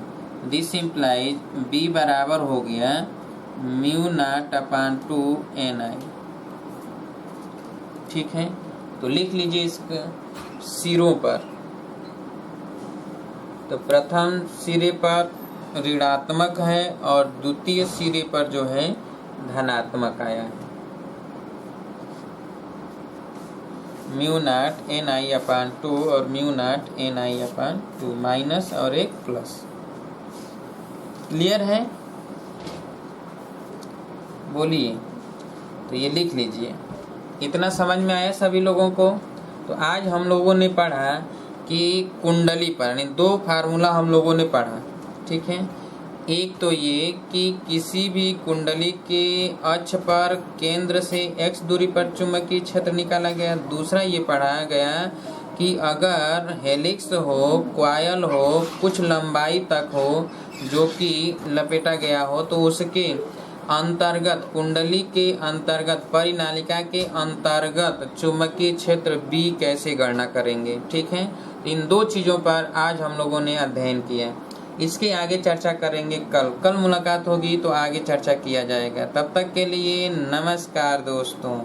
दिस इम्प्लाइज b बराबर हो गया μ0/2 ni। ठीक है, तो लिख लीजिए इसके सिरों पर तो प्रथम सिरे पर ऋणात्मक है और द्वितीय सिरे पर जो है धनात्मक आया है। म्यू नॉट ni/2 और म्यू नॉट ni/2, माइनस और एक प्लस। क्लियर है? बोलिए। तो ये लिख लीजिए। इतना समझ में आया सभी लोगों को? तो आज हम लोगों ने पढ़ा कि कुंडली पर, यानी 2 फार्मूला हम लोगों ने पढ़ा, ठीक है। एक तो ये कि किसी भी कुंडली के अक्ष पर केंद्र से x दूरी पर चुंबकीय क्षेत्र निकाला गया। दूसरा ये पढ़ाया गया कि अगर हेलिक्स हो, कॉइल हो, कुछ लंबाई तक हो जो कि लपेटा गया हो, तो उसके अंतर्गत, कुंडली के अंतर्गत, परिनालिका के अंतर्गत चुंबकीय क्षेत्र B कैसे गणना करेंगे, ठीक है। इन 2 चीज़ों पर आज हम लोगों ने अध्ययन किया। इसके आगे चर्चा करेंगे कल मुलाकात होगी तो आगे चर्चा किया जाएगा। तब तक के लिए नमस्कार दोस्तों।